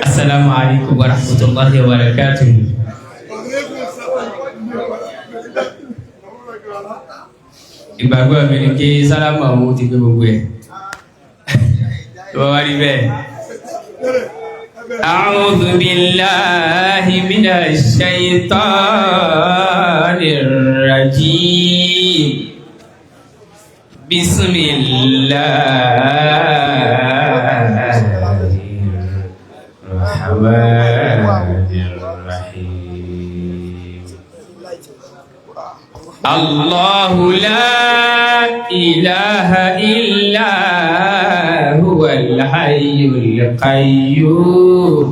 Assalamu alaikum warahmatullahi wabarakatuh. Ìgbàgbọ́ mi ni kí sálámù àwọn ti gbé gbogbo ẹ̀. Wọ́n wá rí bẹ́ẹ̀. A'udhu billahi minash shaitanir rajim. Bismillahirrahmanirrahim. Allahu la ilaha illa huwal hayyul qayyum.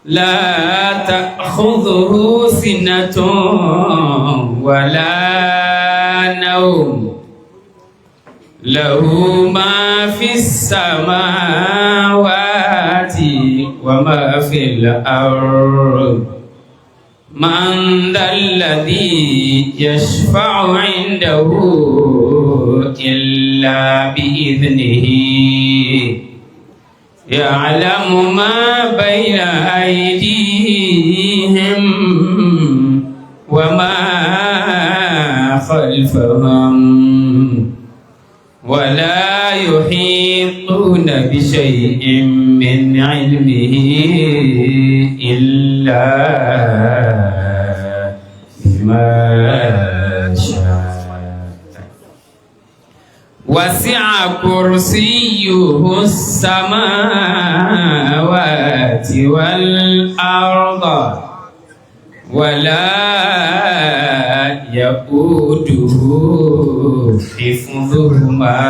La ta'khudhuhu sinatun wa la nawm. Lahu ma fis samawati wa ma fil ardh. Man dhalladhi yashfa'u 'indahu illa bi'idhnihi. Ya'lamu ma bayna aydihim wa ma khalfahum. ولا يحيطون بشيء من علمه إلا بما شاء. وسع كرسيه السماوات والأرض ولا يؤوده حفظهما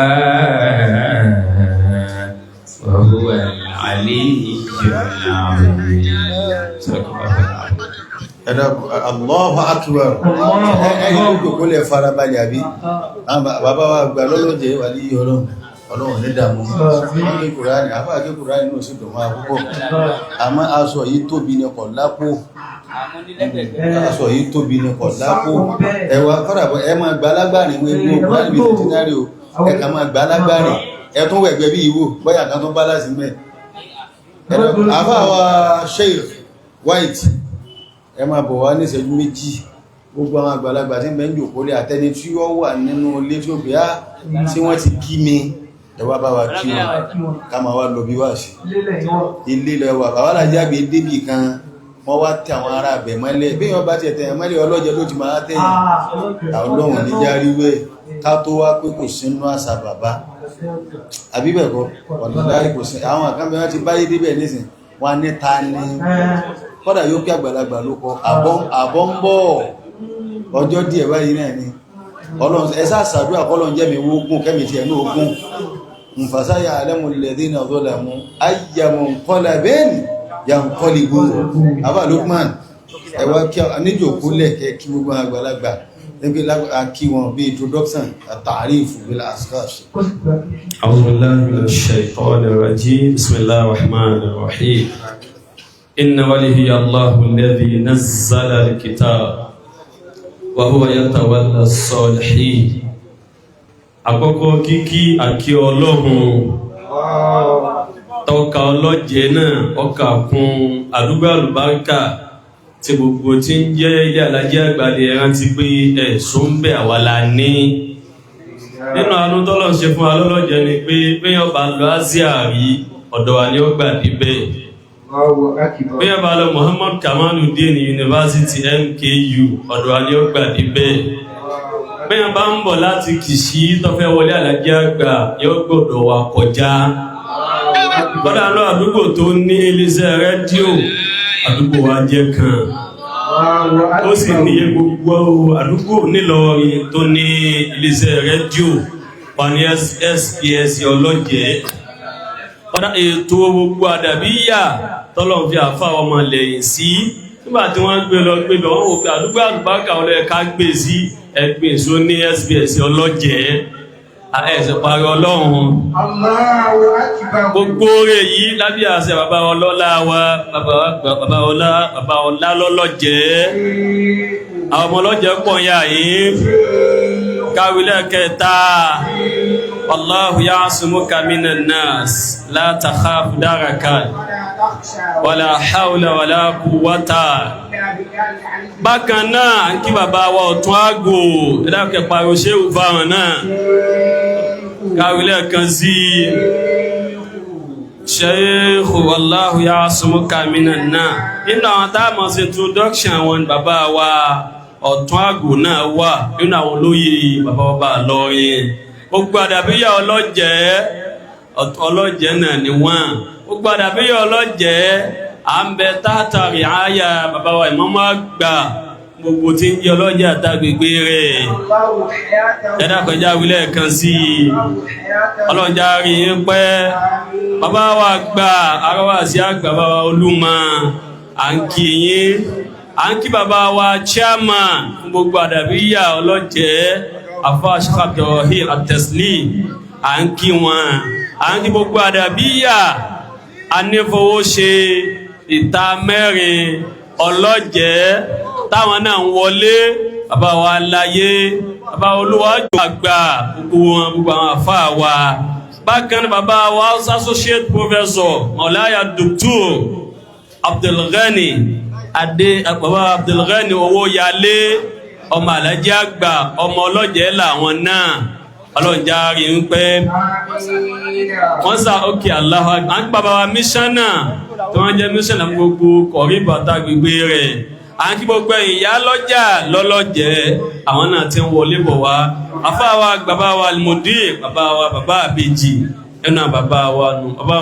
وهو العلي العظيم. Allahu akbar. Ẹ̀yin gbogbo lè farabalẹ̀ àbí bàbá wa gbà lọ́lọ́jẹ́ wà ní Ọlọ́run ní dàmú ní Kùránì àfáàkí Kùránì náà sì dùn máa púpọ̀ àmọ́ aṣọ yìí tóbi ní kọ̀ lápò aṣọ yìí tóbi ní kọ̀ lápò ẹwà fọ́dàbọ̀ ẹ máa gbà lágbàrin wé ní Kùránì bí tìtìnárì o ẹ̀ka máa gbà lágbàrin ẹ̀tún wẹ̀gbẹ̀ bí ìwò bọ́yà kan tó bá láti mẹ́ àfáàwà Sheikh White ẹ máa bọ̀ wá ní ìṣẹ́jú méjì gbogbo àwọn àgbàlagbà tí mẹ́ ń jòkó lé àtẹni tí ó wà nínú ilé tí ó bí á tí wọ́n ti kí mi ẹ wá bá wa kí wọn ká máa wá lọ bí wá sí ilé lẹ́wà bàbá làjágbé débì kan wọ́n wá tẹ àwọn ará àbẹ̀ mọ́lẹ̀ bí wọ́n bá ti ẹ̀tẹ̀ mọ́lẹ̀ ọlọ́jẹ́ ló ti máa tẹ̀yìn àwọn Ọlọ́run ní járíwẹ́ ká tó wá pé kò sínú àṣà bàbá àbíbẹ̀kọ́ ọ̀dọ̀dárí kò sí àwọn àkànbẹ̀ wọ́n ti báyé débẹ̀ nísìn wọ́n ní ta ní kọ́dà yóò kí àgbàlagbà ló kọ àbọ̀ ń bọ̀ ọjọ́ díẹ̀ báyìí náà ni Ọlọ́run ẹsà sàdúrà kọ́lọ̀ jẹ́ mi wógún kẹ́mì tí ẹ̀nú ogun nfàsáyà alẹ́mùlẹ̀dínà zọ́làmú ayyamu qalbin yanqalibu àbá Lukman ẹwà kí níjòkó lẹ́kẹ́ kí gbogbo àgbàlagbà níbi kí wọn bí introduction àtàrífù bil asghar. A'udhu billahi minash shaitanir rajim. Bismillahir rahmanir rahim. Inna waliyya Allahu alladhi nazzala al-kitaba wa huwa yatawalla as-salihin. Àkọ́kọ́ kíkí àkí Ọlọ́run tọ́ka ọlọ́jẹ́ náà ọkà kún àdúgbò àlùbáríkà tí gbogbo tí ń jẹ́ ilé alájẹ́ àgbàlẹ̀ ẹran ti pé ẹ̀sùn ń bẹ̀ àwàlà ní nínú àánú tọ́lọ̀ ṣe fún alọ́lọ́jẹ́ ni pé péyàn bá lọ Asia rí ọ̀dọ̀ wa ni ó gbà débẹ̀ péyàn bá lọ Muhammad Kamaluddin University MKU ọ̀dọ̀ wa ni ó gbà débẹ̀ péyàn bá ń bọ̀ láti Kìṣí tó fẹ́ wọlé alájẹ́ àgbà yóò gbọ́dọ̀ wa kọjá kọ́dà lọ àdúgbò tó ní iléeṣẹ́ rédíò àdúgbò wa jẹ́ kan ó sì ní gbogbo àdúgbò nílọrin tó ní iléeṣẹ́ rédíò wà ní SBS ọlọ́jẹ́ kọ́dà ètò gbogbo àdàbíyà tọ́lọ̀ fi àfà ọmọ lẹ́yìn sí nígbà tí wọ́n gbé lọ wọ́n wò pé àdúgbò àlùbáríkà ọlọ́ẹ̀ká gbé sí ẹgbẹ́ ìṣó ní SBS ọlọ́jẹ́ ẹ̀sẹ̀ parí Ọlọ́run gbogbo rẹ̀ yìí lábí àṣẹ bàbá ọlọ́lá wa bàbá ọlá lọ́lọ́jẹ́ àwọn ọmọ ọlọ́jẹ́ pọ̀ yà yìí káwílẹ̀ kẹta wallahu ya'simuka minan nas la takhaf daraka wala hawla wala quwwata. Bákan náà kí bàbá wa ọ̀tún àgbò ẹ̀dàkẹ́ pàrọ̀ ṣe ò fáwọn náà káwílẹ̀ kan sí Sheikh wallahu ya'simuka minan nas. Nínú àwọn táàmọ̀ sí introduction wọn bàbá wa ọ̀tún àgbò náà wà nínú àwọn olóyè bàbá ọba lọ́rin. Gbogbo àdàbíyà ọlọ́jẹ́ náà ni wọ́n. Gbogbo àdàbíyà ọlọ́jẹ́ à ń bẹ tátàrí àyà bàbá wa ìmáàmù àgbà gbogbo tí ń jẹ́ ọlọ́jẹ́ àtàgbègbè rẹ̀. Ẹ̀dàkọjá wílẹ̀ kan sí ọlọ́jà rí pẹ́ bàbá wa àgbà arọ́wà sí àgbà bàbá Olúmọ à ń kí yín à ń kí bàbá wa chairman gbogbo àdàbíyà ọlọ́jẹ́ àfáà Sheikh Abdulrahim At-Taslim à ń kí wọn à ń kí gbogbo àdàbíyà anífowó ṣe ìta mẹ́rin ọlọ́jẹ́ táwọn náà ń wọlé bàbá wa láyé bàbá olúwájú àgbà gbogbo àwọn àfáà wa. Bákan náà bàbá wa associate professor Maulaya Dr. Abdulghani bàbá Abdulghani owó yálé ọmọ alájẹ àgbà ọmọ ọlọ́jẹ́ làwọn náà ọlọ́njà rí ń pẹ́ wọ́n sá òkè aláwọ̀ à ń bàbá wa míṣánà tí wọ́n jẹ́ míṣánà gbogbo kọ̀rí bàtà gbogbo rẹ̀ à ń kí gbogbo ìyá lọ́jà lọ́lọ́jẹ́ àwọn náà ti ń wọlé bọ̀ wá afáwa bàbá wa almudir bàbá àbèjì ẹnu bàbá wa nù bàbá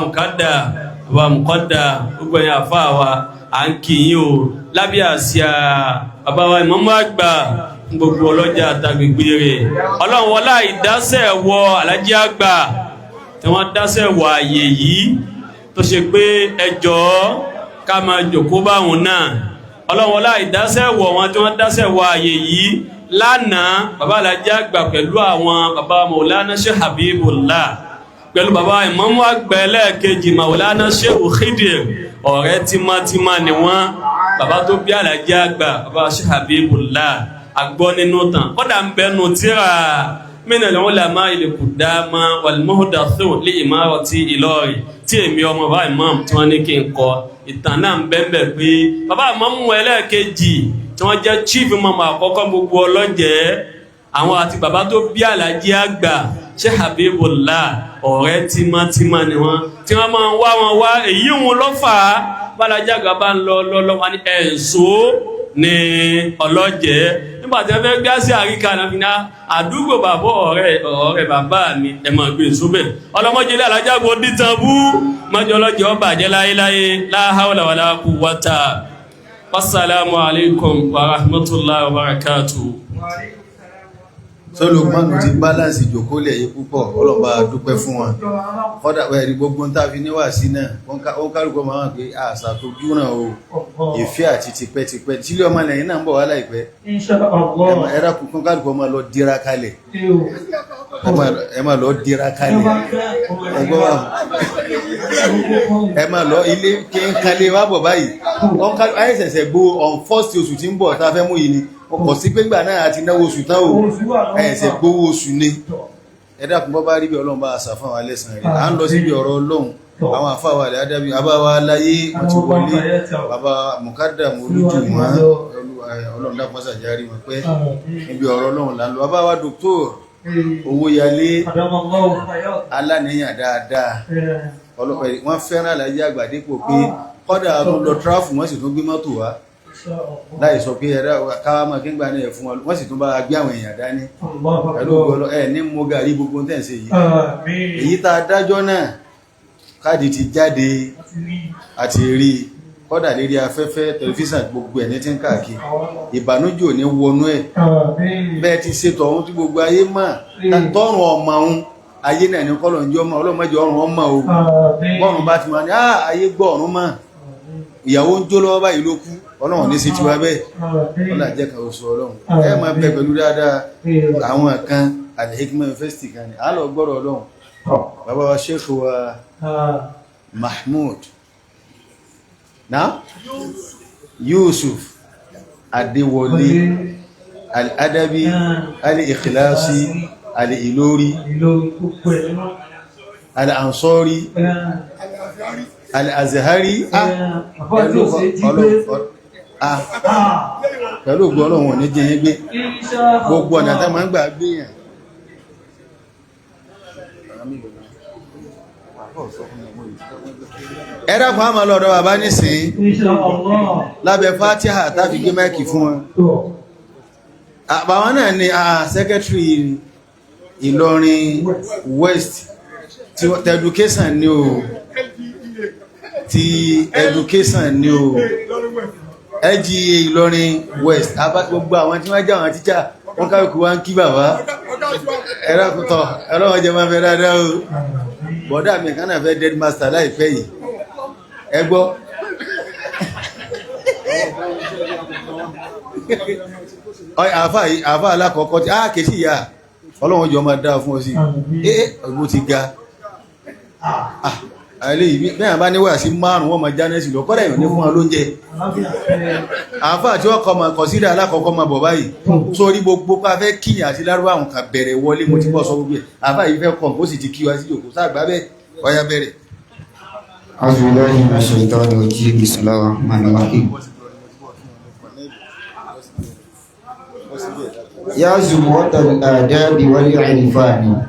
mùkọ́dà gbogbo ẹ̀yà afáwa à ń kí yín o lábẹ́ àsíá bàbá wa ìmáàmù àgbà gbogbo ọlọ́jà àtàgbègbè rẹ̀ ọlọ́run wọlá ìdásẹ̀ wọ alájí àgbà tí wọ́n dásẹ̀ wọ àyè yìí tó ṣe pé ẹjọ́ ká máa jòkó báwọn náà ọlọ́run wọlá ìdásẹ̀ wọ wọn tí wọ́n dásẹ̀ wọ àyè yìí lánàá bàbá alájí àgbà pẹ̀lú àwọn bàbá Maulana Sheikh Habibullah pẹ̀lú bàbá ìmáàmù àgbà ẹlẹ́ẹ̀kejì Maulana Sheikh Khidir ọ̀rẹ́ tímátímá ni wọ́n bàbá tó bí alájí àgbà bàbá Sheikh Habibullah agbọ́ nínú tàn kọ́dà ń bẹnu tíra minal ulama al-qudama wal muhdathun li imarati Ìlọrin tí èmi ọmọ bàbá imam tí wọ́n ní kí n kọ ìtàn náà ń bẹ́ẹ̀ pé bàbá imam ẹlẹ́ẹ̀kejì tí wọ́n jẹ́ chief imam àkọ́kọ́ gbogbo ọlọ́jẹ́ àwọn àti bàbá tó bí alájí àgbà Sheikh Habibullah ọ̀rẹ́ tímátímá ni wọ́n tí wọ́n máa ń wá wọn wá èyí wọn lọ́fà bálájí àgbà bá ń lọ wọn ní ẹ̀ǹsó ní ọlọ́jẹ́ nígbàtí ẹ fẹ́ gbé sí àríkà náà fi ní àdúgbò bàbá ọ̀rẹ́ bàbá mi ẹ̀mọ̀ gbé ìṣúbẹ̀ ọlọ́mọ́jẹ́lẹ̀ alájágbó dìtàbú mọ́jọ́ ọlọ́jẹ́ ọba jẹ́ láyéláyé la hawla wala quwwata. Wassalamu alaikum wa rahmatullahi wa barakatuh. Sọ́lọ́gbọ́nù ti báláǹsì ìjòkólẹ̀ yìí púpọ̀ ọlọ́ba dúpẹ́ fún wọn kọ́dà ẹ̀rí gbogbo ń tàbí níwà sí náà wọ́n kálùkọ́ máa wọ́n pé àṣà tó júràn o ìfẹ́ àti tipẹ́tipẹ́ tí ilé ọmọ lẹ́yìn náà ń bọ̀ wá láìpẹ́ ẹ̀rá kùnkùn kálùkọ́ máa lọ dira kalẹ̀ ẹ máa lọ dira kalẹ̀ ẹ máa lọ ilé kí ń kalẹ̀ wá bọ̀ báyìí ayẹ́sẹ̀sẹ̀ gbó on first oṣù tí ń bọ̀ tá a fẹ́ mú yìí ni ọkọ̀ sí pégbà náà àti náwó oṣù tán o ẹ̀ẹ̀sẹ̀ gbówó oṣù ní ẹ̀dàkùn bọ́ bá rí bí ọlọ́run bá àṣà fún àwọn alẹ́sàn rẹ̀ à ń lọ síbi ọ̀rọ̀ ọlọ́run àwọn àfáwà rẹ̀ adábí àbáwá aláyé àti wọlé bàbá mùkádà olójú wọn ọlọ́run dákun sàjárí wọn pẹ́ níbi ọ̀rọ̀ ọlọ́run là ń lọ àbáwá dòkítọ̀ owó yalé aláníyàn dáadáa wọ́n fẹ́ràn àlàyé àgbàdépò pé kọ́dà tó lọ tráfù wọ́n sì tún gbé mọ́tò wá láì sọ pé ẹ̀rọ káwàmọ́ kí ń gbà náà fún wọn wọ́n sì tún bá gbé àwọn èèyàn dání pẹ̀lú ọgbọ́lọ́ ẹ̀ ní mú gàrí gbogbo tẹ́ǹsẹ̀ yìí èyí tá dájọ́ náà káàdì ti jáde àti rí kọ́dà lérí afẹ́fẹ́ tẹlifíṣàn gbogbo ẹ̀ ní tí ń káàkiri ìbànújẹ́ ò ní wọnú ẹ̀ bẹ́ẹ̀ ti ṣètò ọ̀hún tí gbogbo ayé mọ̀ tọ́rùn ọmọ ọ̀hún ayé náà ní kọ́lọ̀ ń jẹ́ ọmọ ọlọ́mọdé ọ̀rùn ọmọ o bọ́ọ̀rùn bá ti máa ní ayé gbọ́ ọ̀run mọ̀ ìyàwó ń jó lọ́wọ́ báyìí ló kú ọlọ́run ní sí ti wá bẹ́ẹ̀ ọlá jẹ́ kan oṣù ọlọ́run ẹ máa bẹ pẹ̀lú dáadáa àwọn kan Al-Hikmah University kan ní àlọ́ gbọ́rọ̀ ọlọ́run bàbá wa Sheikh wa Mahmood Yusuf Adéwọlé Al-Adabi Al-Ikhlasi al-Ilori al-Ansori al-Azhari pẹ̀lú ògbọ́ ọlọ́run ní jẹ́ gbé gbogbo ọ̀nà tá máa ń gbà gbéyàn ẹ̀dàkùn àmà lọ́dọ̀ bàbá nísìn lábẹ́ Fatiha tàbí gbé mẹ́kì fún wọn àbáwọn náà ni secretary Ìlọrin West ti education ni o ti education ni o LGA Ìlọrin West gbogbo àwọn tí wọ́n jẹ́ àwọn tíjà wọ́n káwẹ́kù wá ń kí bàbá ẹ̀rọ̀kùtọ̀ ẹlọ́wọ́ jẹ máa fẹ́ dáadáa o bọ̀dá mi kan náà fẹ́ dead master láìpẹ́ yìí ẹgbọ́ àfá alákọ̀ọ́kọ́ tí kèsí ìyá ọlọ́wọ́ jọ máa dáa fún ọ sí ọgbó ti ga àìlè ìbí mẹ́rin bá níwà sí márùn-ún wọ́n ma jánẹ́sì lọ kọ́dà ìwọ̀n ní fún wọn lóúnjẹ àfá tí wọ́n kọ́ ma kọ̀sídà alákọ̀ọ́kọ́ ma bọ̀ báyìí sórí gbogbo pa fẹ́ kíyàn àti lárúbá àwọn kan bẹ̀rẹ̀ wọlé mo ti bọ́ sọ gbogbo ẹ̀ àfá yìí fẹ́ kọ̀ ó sì ti kí wa sí òkú sáàgbá bẹ́ ọya bẹ̀rẹ̀ يا زمرة الآداب والعرفان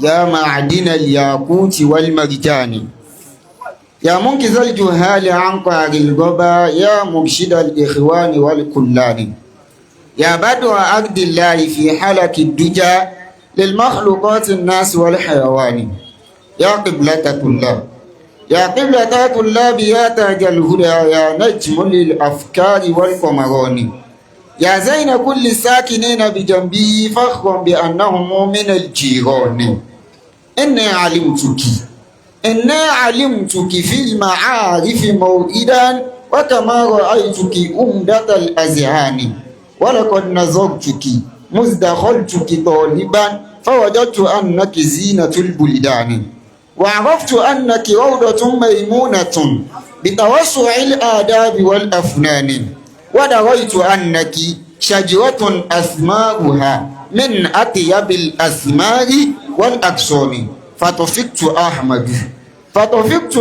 يا معدن الياقوت والمرجان يا منقذ الجهال عن قعر الغبا يا مرشد الإخوان والكلان يا بدر أرض الله في حلق الدجى للمخلوقات الناس والحيوان يا قبلة الله يا قبلة الله يا تاج الهدى يا نجم للأفكار والقمران يا زين كل الساكنين بجنبي فخرا بأنهم من الجيران إني علمتك في المعارف موئدا وكما رأيتك أمدة الأذهان ولقد نظرتك مذ دخلتك طالبا فوجدت أنك زينة البلدان وعرفت أنك روضة ميمونة بتوسع الآداب والأفنان ودريت أنك شجرة أثمارها من أطيب الأثمار والأكسون فطفقت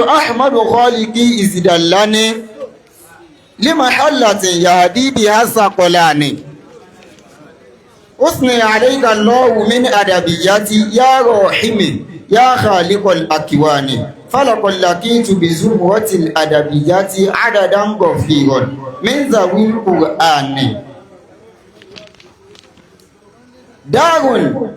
أحمد خالقي إذ دلني لمحلة يهدي بها الثقلان أثني عليك الله من أدبياتي يا راحم يا خالق الأكوان فلقد لقيت بزمرة الأدبيات عددا غفيرا من ذوي القرآن دار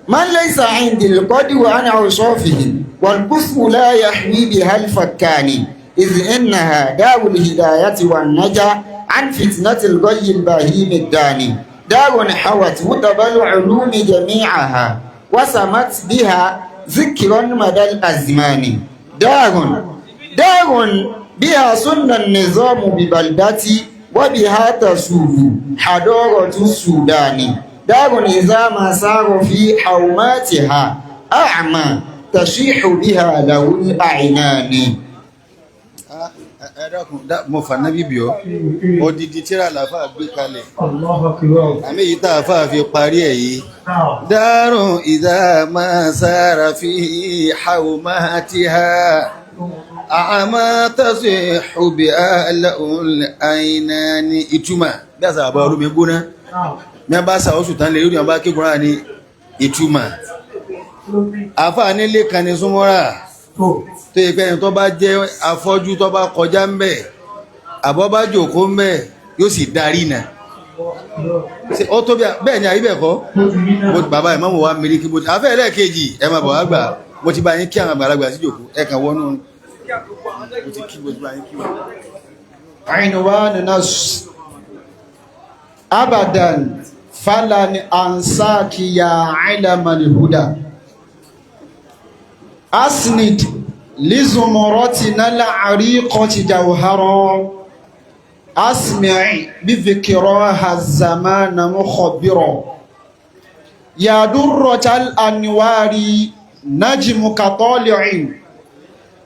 من ليس عندي القدر عن أوصافه والكفر لا يحوي بها الفكان إذ إنها دار الهداية والنجاة عن فتنة الغي البهيم الداني دار حوت متبى العلوم جميعها وسمت بها ذكرا مدى الأزمان دار بها سن النظام ببلدتي وبها تسود حضارة السودان دار إذا ما سار في حوماتها أعمى تشيح بها له الأعنان mo fà náà bíbí ọ odidi tíra làfà gbé kalẹ̀ àmì yìí tàà fà fi parí ẹ̀ yìí dárùn ìdá máa sára fi hawmatiha àmà tàṣí ṣùgbì aláhùn àìnà ní ìtumà bí a sàbà olómi gbóná ní a bá sàwọ́sù tán lè rí ọba kíkùnrà ní ìtumà àfà nílé kan ní súnmọ́ra tó yẹ pẹ́ni tó bá jẹ́ afọ́jú tó bá kọjá ń bẹ̀ àbọ́ bá jòkó ń bẹ̀ yóò sì darí nà ó tó bẹ́ẹ̀ ni àyíbẹ̀kọ́ bàbá ìmáàmù wa mìírí bó ti afẹ́ ẹlẹ́ẹ̀kejì ẹ máa bọ̀ wá gbà mo ti bá yín kí àwọn àgbàlagbà sí jòkó ẹ kàn wọnú mo ti kí mo ti bá yín kí wọn. عنوان نص أبدا فلن أنساك يا علم الهدى أسند لزمرتنا العريقة جوهرا أسمع بذكراها الزمان مخبرا يا درة الأنوار نجمك طالع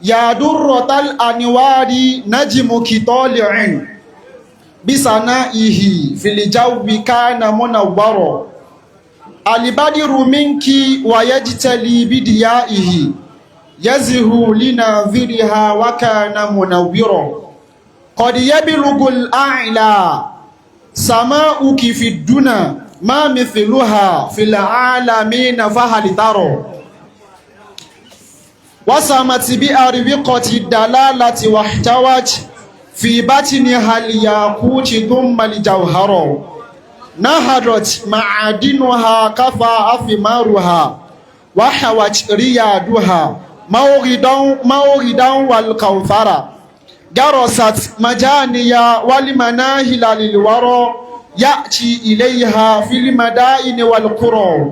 يا درة الأنوار نجمك طالع بسنائه في الجو كان منورا alibadiru minki wa yajtali bidiyaihi yazihu linadhiriha wa kana munawwira qad yablughu al-a'la sama'uki fi duna ma mithluha fil alamin fahal tara wasamati bi arbiqati dalalati wahtawaj fi batniha al-yaquti thumma al-jawhara nahadat ma'adinuha kafa afimaruha wahawat riyaduha mawridan wal kawthara garasat majaniya wal manahila lil wara ya'ti ilayha fil madain wal qura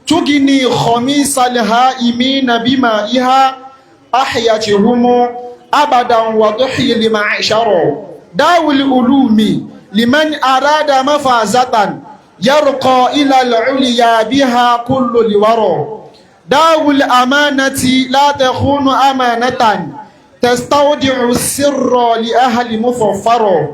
tugini khamisal haimina bimaiha ahyatuhum abadan wa dhuhil ma'ashara dawul ulumi liman arada mafazatan yarqa ila al-ulya biha kullu liwara dawul amanati la takhunu amanatan tastawdi'u sirra li ahli mufaffara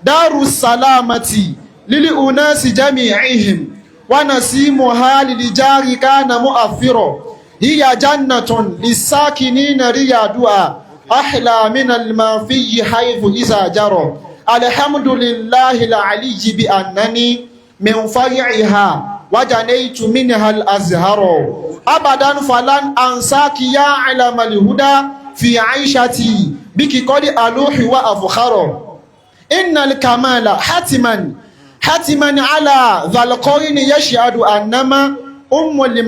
darus salamati lil unasi jami'ihim wa nasimuha lil jari kana mu'athira hiya jannatun lisakinina riyaduha ahla min al-mafi haythu iza jara alhamdulillahi al-aliyyi bi annani min fari'iha wajanaytu minha al-azhara abadan falan ansaki ya alama al-huda fi aishati biki qad aluhi wa afkhara innal kamala hatiman ala dhal qarini yashhadu annama ummul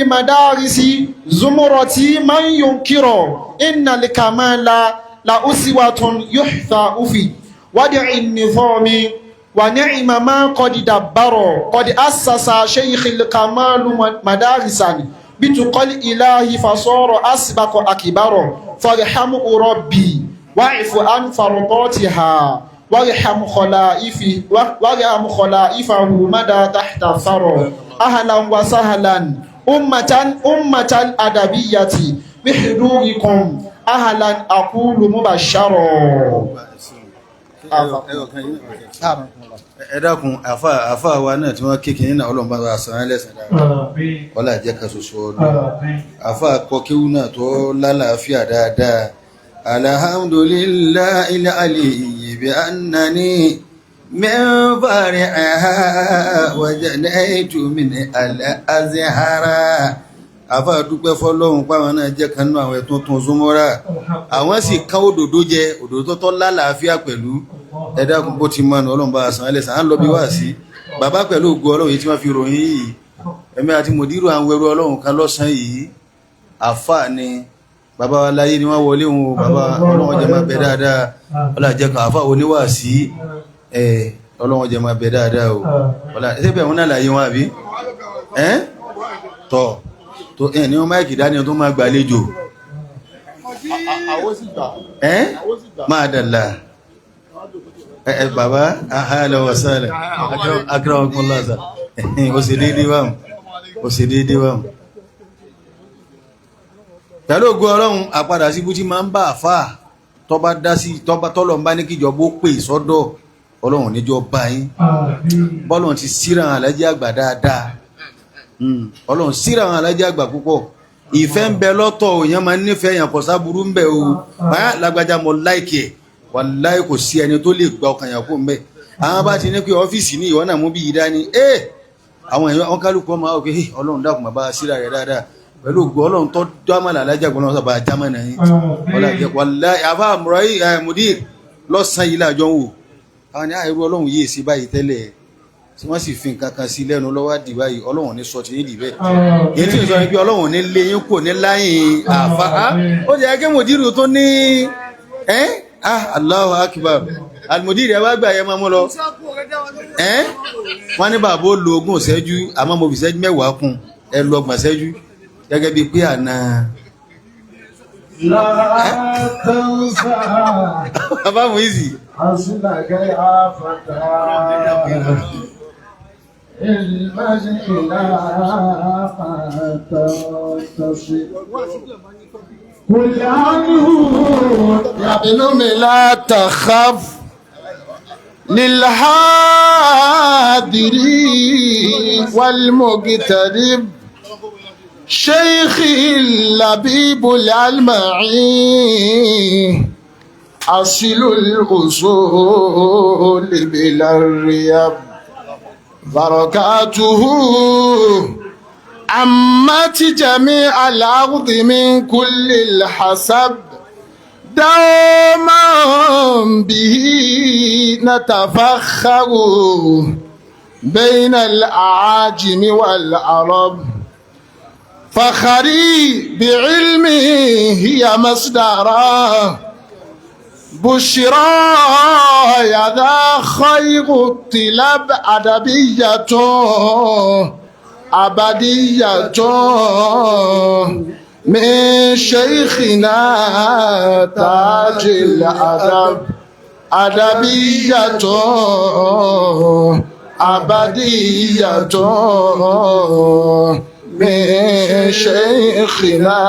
madarisi zumurati man yunkiru innal kamala la uswatun yuhtha fi wad'i nizami wa ni'ma ma qad dabbara qad assasa shaykh al-kamal madarisan bituqal ilahi fasara asbaqa akbara farhamu rabbi wa'fu an fardatiha warham khalaifahu mada tahta thara ahlan wa sahlan ummatan adabiyyati bihudurikum ahlan aqulu mubashshara. Ẹ dákun àfáà wa náà tí wọ́n kéèkì nínú ọlọ́mbà wa sàn lẹ́sàn dáadáa wọ́lá jẹ́ ká ṣoṣo ọdún àfáà kọkíwú náà tó lálàáfíà dáadáa alhamdulillahi aliyyi bi annani min fari'iha wajanaytu min al-azhara àfáà dúpẹ́ fọ́lọ́hun páwọn náà jẹ́ kanú àwọn ẹ̀tún zúmọ́ra àwọn sì ká òdòdó jẹ òdòdó tó lálàáfíà pẹ̀lú ẹ dákun bó ti mọ́nà ọlọ́run bá àsán ẹlẹ́sàn án lọ bí wá sí bàbá pẹ̀lú ògo ọlọ́run yìí tí wọ́n fi ròyìn yìí ẹ̀mí àti mòdírù àwọn ẹrú ọlọ́run kan lọ́sàn yìí àfáà ni bàbá wa láyé ni wọ́n wọlé wọn bàbá ọlọ́run jẹ́ máa bẹ dáadáa ọlọ́jẹ́ kan àfáà oníwà sí ọlọ́run jẹ́ máa bẹ dáadáa o ẹ̀sẹ̀bẹ̀ wọn náà láyé wọn àbí tọ́ tó ní wọ́n máìkì dání tó máa gbàlejò máa dàlà bàbá ahàlẹ̀ wàsálẹ̀ akíràwọ̀kúnlọ́sà ó sì dédé wàm tàbí ògùn ọlọ́run àpadà sí bú tí máa ń bá àfáà tọ́bá dá sí tọ́lọ̀ ń bá ní kíjọ bó pè sọ́dọ̀ ọlọ́run níjọ bá yín bọ́lọ̀n ti síra àwọn alájẹ́ àgbà dáadáa ọlọ́run síra àwọn alájẹ́ àgbà púpọ̀ ìfẹ́ ń bẹ lọ́tọ̀ èèyàn máa ń nífẹ̀ẹ́ èèyàn kọ̀ sáburú ń bẹ o báyà lágbájá mọ láìkì ẹ̀ wàláì kò sí ẹni tó lè gba ọkàn yàn kó ń bẹ àwọn bá ti ní pé ọ́fíìsì ní ìwọ náà mú bí yìí dání àwọn èèyàn wọn kálukú ọmọ àwọn òkè ọlọ́run dákun bàbá síra rẹ̀ dáadáa pẹ̀lú ògbó ọlọ́run tó dámàlà alájà gbọ́n náà sábà jámánà yín wàláì àbá àmúráyì mudir lọ́sàn yìí láàjọ ń wò àwọn ní àìrú ọlọ́run yìí sí báyìí tẹ́lẹ̀ tí wọ́n sì fi nǹkan kan sí lẹ́nu lọ́wọ́ dì báyìí ọlọ́run ní sọ ti ní dìbẹ́ èyí tí ìsọ ni pé ọlọ́run ní lé yín kò ní láyìn àfa ó jẹ́ kí mùdírù tó ní Allahu akbar almudiri ẹwà gbà yẹ máa mú lọ wọ́n ní bàbá ó lo 20 ìṣẹ́jú àmọ́ mo fi ìṣẹ́jú 10 kún ẹ lọ 30 ìṣẹ́jú gẹ́gẹ́ bí pé àná bàbá mú ìzì قل عنه يا ابن لا تخف للحاضر والمقترب شيخي اللبيب الألمعي أصل الأصول بلا الريب بركاته عمت جميع الأرض من كل الحسب دوما به نتفخر بين الأعاجم والعرب فخري بعلمه هي مصدره بشرى يا خير الطلاب أدبية أبدية من شيخنا تاج الأدب أدبية أبدية من شيخنا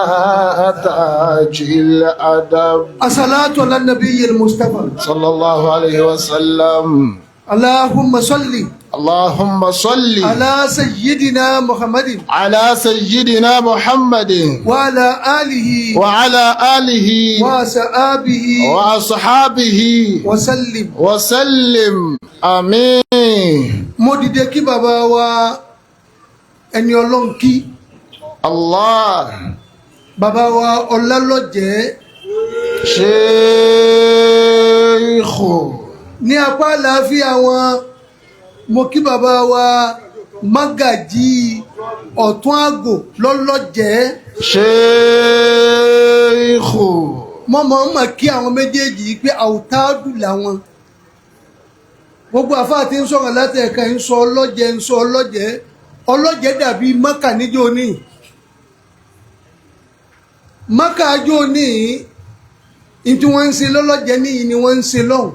تاج الأدب. الصلاة على النبي المصطفى صلى الله عليه وسلم. اللهم صل اللهم صل على سيدنا محمد على سيدنا محمد وعلى آله وصحابه وسلم وسلم آمين. mo dìde kí bàbá wa ẹni Ọlọ́run kí Allah. bàbá wa Ọlálọ́jẹ́ Sheikhu. ní apá àlàáfíà wọn mo kí bàbá wa Mágàjí Ọ̀tún Àgò lọ́lọ́jẹ́ Sheikhu. mọ́ kí àwọn méjèèjì pé àwòtáàdù làwọn gbogbo àfáà tí ń sọ̀rọ̀ láti ẹ̀ka ń sọ ọlọ́jẹ́ ọlọ́jẹ́ dàbí Mákà níjó ní Mákà ajó ní tí wọ́n ń ṣe lọ́lọ́jẹ́ níyì ni wọ́n ń ṣe lọ́hùn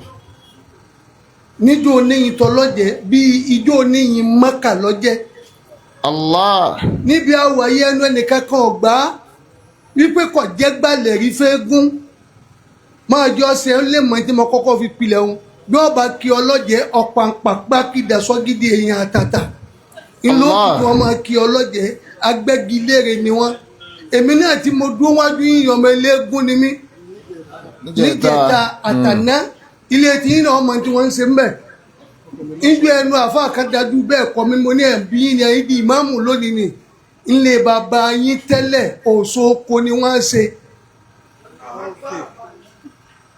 níjó níyì tọ́lọ́jẹ́ bí ijó níyì Mákà lọ́jẹ́ Allah. níbi àwàyé ẹnu ẹnìkan kan ọ̀gbá wípé kò jẹ́ gbalẹ̀ rí fẹ́ gún máa jọ ṣe ń lè mọ̀ tí mo kọ́kọ́ fi pilẹ̀ ohun bí wọ́n bá kí ọlọ́jẹ́ ọ̀pàǹpàpá kí dasọ́gídí èèyàn àtàtà ìlú òkú wọn máa kí ọlọ́jẹ́ agbẹ́gilére ni wọ́n èmi náà tí mo dúró wájú yíyan ọmọ eléégún ni mí níjẹta àtàná ilé tí yín náà ọmọ tí wọ́n ń ṣe ń bẹ̀ ìjọ ẹnu àfa àkàdájú bẹ́ẹ̀ kọ́ mi mo ní ẹ̀bí yín ni ẹ̀yìn di ìmáàmù lónìí ni ilé bàbá yín tẹ́lẹ̀ òṣòkò ni wọ́n ń ṣe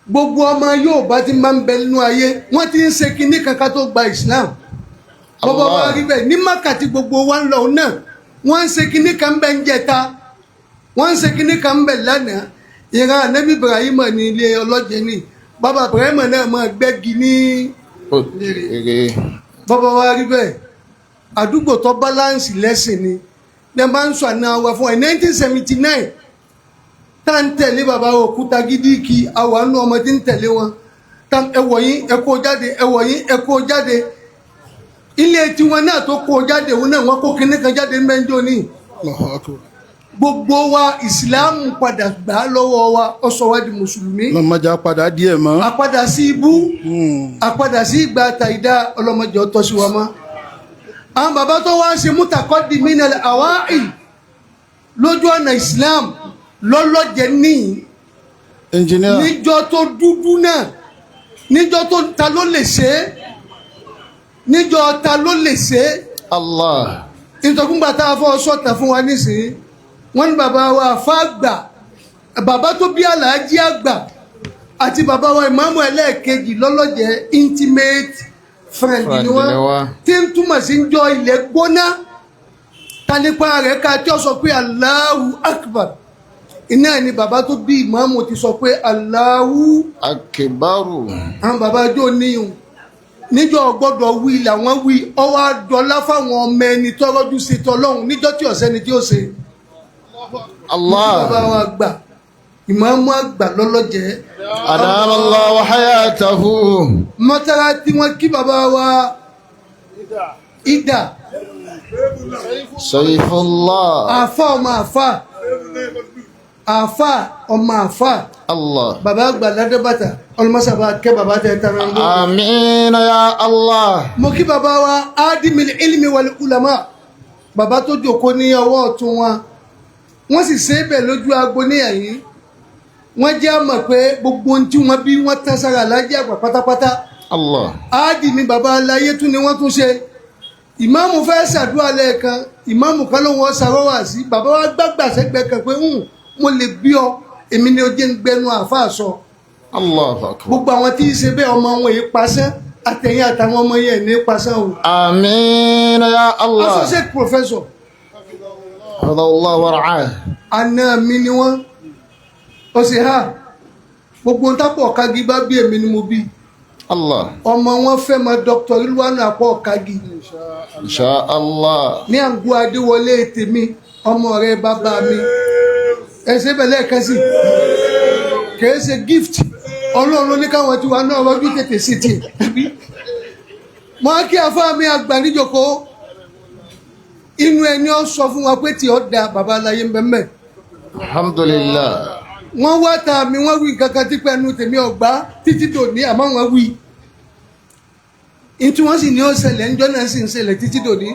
gbogbo ọmọ Yorùbá tí máa ń bẹ nínú ayé wọ́n ti ń ṣe kinní kankan tó gba Islam bọ́bọ́ wa rí bẹ́ẹ̀ ní Mákà tí gbogbo wa ń lọ náà wọ́n ń ṣe kinní kan bẹ́ẹ̀ ń jẹta wọ́n ń ṣe kinní kan bẹ́ẹ̀ lánàá ìran Ànábì Ibrahim ní ilé ọlọ́jẹ́ ní bàbá Ibrahim náà máa gbẹ́gi ní bọ́bọ́ wa rí bẹ́ẹ̀ àdúgbò tó báláǹsì lẹ́sìn ni ní a máa ń sọ àná wa fún ẹ 1979 tá ń tẹ̀lé bàbá Òkútagídí kí àwọn àánú ọmọ tí ń tẹ̀lé wọn ẹwọ̀ yín ẹkọ́ jáde ẹwọ̀ yín ẹkọ́ jáde ilé tiwọn náà tó kó jáde òun náà wọ́n kó kinní kan jáde mẹ́jọ ní gbogbo wa ìsìláàmù padà gbà lọ́wọ́ wa ọ̀sọ̀ wa di mùsùlùmí lọ́mọdé apàdà díẹ̀ mọ́ àpadà sí ibú àpadà sí ìgbà àtàìdá ọlọ́mọdé ọtọ́ sí wa mọ́ àwọn bàbá tó wá ṣe mutaqaddimin al-awa'il lójú ọ̀nà Islam lọ́lọ́jẹ́ ní engineer níjọ́ tó dúdú náà níjọ́ tó ta ló lè ṣe níjọ́ ta ló lè ṣe Allah. ìtọ́kùngbà tá a fọ́ sọ́tà fún wa nísìnyí wọ́n ní bàbá wa àfá àgbà bàbá tó bí Àlàájì àgbà àti bàbá wa ìmáàmù ẹlẹ́ẹ̀kejì lọ́lọ́jẹ́ intimate friend ni wọ́n tí ń túmọ̀ sí ń jọ ilẹ̀ gbóná tanipa rẹ̀ ká tí ó sọ pé Allahu Akbar iná ni bàbá tó bí ìmáàmù ti sọ pé Allahu Akbaru. àwọn bàbá jọ níyùn níjọ́ gbọ́dọ̀ wí làwọn wí ọwọ́ àdọ́lá fáwọn ọmọ ẹni tọ́rọ́jú sí tọ́lọ́hún níjọ́ tí ọ̀sẹ́ni tí ó ṣe Allah. bàbá wa àgbà ìmáàmù àgbà lọ́lọ́jẹ́ Adamallahu hayatahu. mọ́tàrà tí wọ́n kí bàbá wa Ìdà Saifullah. àfà ọmọ àfà àfà ọmọ àfà الله bàbá àgbà ládébàtà ọlọ́mọsàbà kẹ́ bàbá tẹ̀ tẹ̀ rẹ̀. آمين يا الله. mo kí bàbá wa ádìmìlì ilmi wal ulama bàbá tó jókòó ní ọwọ́ ọ̀tún wọn wọ́n sì ṣe é bẹ̀ lójú agbo ní ẹ̀yìn wọ́n jẹ́ àmọ̀ pé gbogbo ohun tí wọ́n bí wọ́n tán sára Alhaji Àgbà pátápátá. الله áàdì ni bàbá aláyé tún ni wọ́n tún ṣe ìmáàmù fẹ́ ṣàdúrà lẹ́ẹ̀kan ìmáàmù kan ló wọ́n ṣàrọ́wà sí bàbá wa gbàgbà sẹ́gbẹ́ kan pé mo lè bí ọ èmi ni ó jẹ́ ń gbẹnu àáfàá sọ. الله أكبر. gbogbo àwọn tí ń ṣe bẹ́ẹ̀ ọmọ wọn yìí pasán àtẹ̀yìn àtàwọn ọmọ yẹn ní pasán o. آمين يا الله. associate professor حفظه الله ورعاه. àna mi ni wọ́n ó sì hà gbogbo ń tápọ̀ kági bá bí èmi ni mo bí الله ọmọ wọn fẹ́ mọ Dr. Rilwanu àpọ̀ kági إن شاء الله. ní àgọ́ adéwọlé tèmi ọmọ rẹ bàbá mi ẹsẹ̀ bẹ̀lẹ̀ kan sí kìí ṣe gift ọlọ́run ní káwọn tí wà náà rọ́jú tètè sí ti mọ́ kí afá mi àgbà níjòkó inú ẹni ọ sọ fún wa pé tí ọ da bàbá aláyé ń bẹ́mẹ̀ الحمد لله. wọ́n wá ta mi wọ́n wí kankan tí pẹ́ẹ́nu tèmi ọ̀gbá títí tò ní àmọ́ wọ́n wí ìtú wọ́n sì ní ó ṣẹlẹ̀ ńjọ́ náà sì ń ṣẹlẹ̀ títí tò ní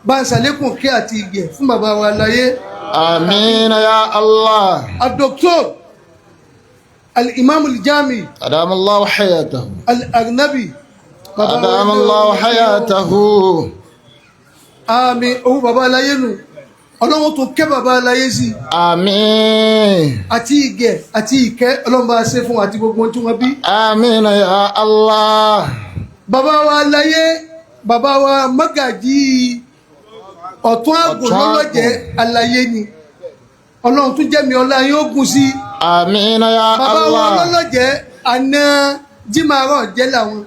bá ń ṣàlékún kí àti ìgẹ̀ fún bàbá wa aláyé. آمين يا الله. الدكتور الإمام الجامي أدام الله حياته. الأغنبي أدام الله حياته. àmín òun bàbá aláyé nù ọlọ́run tó kẹ́ bàbá aláyé sí آمين. àti ìgẹ̀ àti ìkẹ́ ọlọ́run bá ṣe fún àti gbogbo tí wọ́n bí. آمين يا الله. bàbá wa aláyé bàbá wa mọ́gàjí ọ̀tún àgùn lọ́lọ́jẹ́ aláyé ni ọlọ́run tún jẹ́mi ọlá yóò gùn sí. آمين يا bàbá wa الله. lọ́lọ́jẹ́ àná jímàrọ̀ jẹ́ làwọn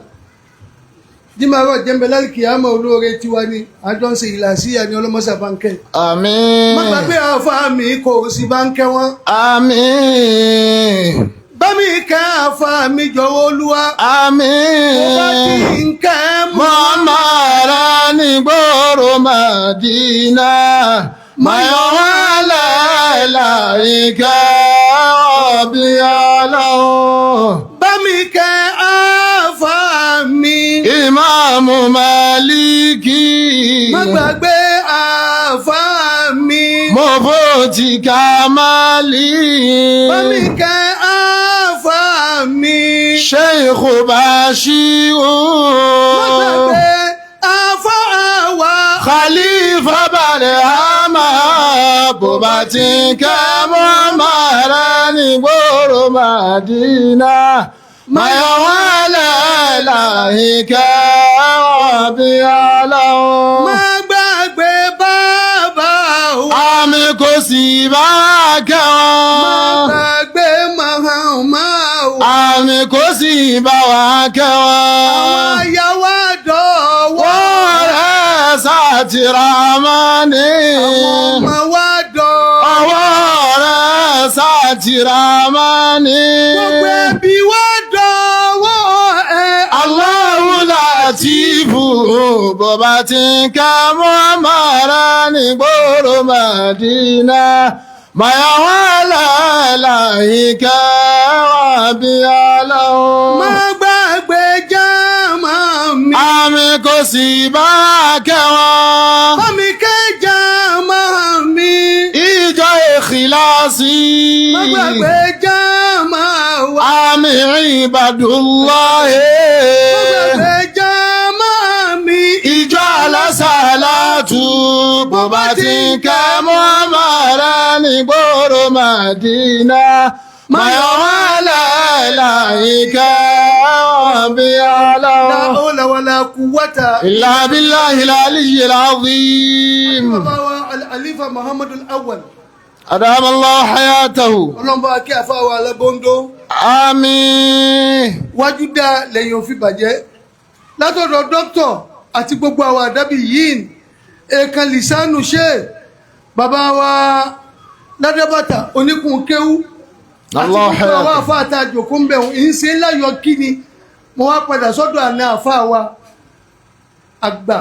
jímàrọ̀ jẹ́ ń bẹ lálùkì àmọ́ olóore tiwa ni àjọ ń ṣe ìlàsíyà ní ọlọ́mọṣà báńkẹ́. آمين. má gbàgbé àfa mi kò sí báńkẹ́ wọn. آمين. bámi kẹ́ àfa mi jọ̀wọ́ olúwa. آمين. mo bá ti ń kẹ́ mọ́. Mama ra ní gbòòrò Mádínà, Mayọ̀wálá láìka ọ̀bí ọlọ́run. bámi kẹ́ àfa mi. Ìmáàmù Málíkì. má gbàgbé àfa mi. Mo fò ti Kàmálì. bámi kẹ́ àfa mi. Sheikhu Bashiru. má gbàgbé àfa wa. Khalifa Barhama bó bá ti ń kẹ́ mọ́ màrá ní gbòòrò Mádínà, Mayọ̀wálá láìka ọ̀bí ọlọ́run. má gbàgbé bàbá wa. Àmì kò sì bá kẹ́ má wọn. gbàgbé màmá wa. Àmì kò sì bá wà kẹ́ wọn. àwọn ayáwá dọ̀wọ́. Wọ́n rẹ̀ sátìrámánì. ọmọ wa dọ̀wọ́. Ọwọ́ rẹ̀ sátìrámánì. gbogbo ẹbí wa dọ̀wọ́ ẹ. Allahu Latifu bó bá ti ń kẹ́ Muhammadu ní gbòòrò Mádínà, Mayọ̀wálá láìka ọ̀bí ọlọ́run. má gbàgbé jámà mi. Àmì kò sì bá kẹ́ wọn. bámi kẹ́ jámà mi. Ìjọ Ìkìláàsì. má gbàgbé jámà wa. Àmì Ìbàdúnláhì. má gbàgbé jámà mi. Ìjọ alásàlátù bó bá ti ń kẹ́ Muhammadu ní gbòòrò Mádínà, Mayọ̀wálá láìka ọ̀bí la ọlọ́run. hawla wala quwwata. Illa billahil aliyyil azim. bàbá wa alifa muhammadu awwal. Adama Allah hayatahu. ọlọ́mọba kí àfáwà alábọ́ndó. Àmín. wájú dá lẹ́yìn òfin bàjẹ́ látọ̀dọ̀ dókítọ̀ àti gbogbo àwọn àdábì yìí èèkàn lìsánù ṣe bàbá wa ládàbàtà oníkun kéwú àti Allah gbogbo àwọn hayatahu. àfa àtàjòkó ń bẹ̀rù ìṣe láyọ̀ kí ni mo wá padà sọ́dọ̀ àná àfa wa àgbà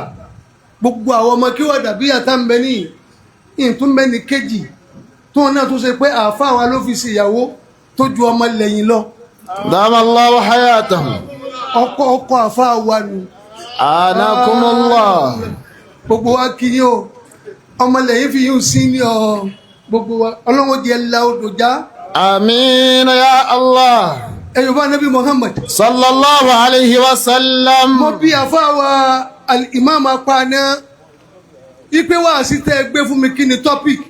gbogbo àwọn ọmọ kí wọ́n dàbí àtà ń bẹ ní ìtúnbẹ́ni kejì tóun náà tún ṣe pé àfa wa ló fi ṣèyàwó tó ju ọmọ lẹ́yìn lọ دام الله حياته ọkọ àfáà wa nù آناكم الله gbogbo wa kì í o ọmọ lẹ́yìn fi yún sí ní ọ gbogbo wa ọlọ́wọ́ di ẹ̀la odò já آمين يا الله ẹ̀yọ̀ bá nabi Muhammad صلى الله عليه وسلم. mo bí àfáà wa al-imam apana ipe wá sí tẹ́ gbé fún mi kí ni topic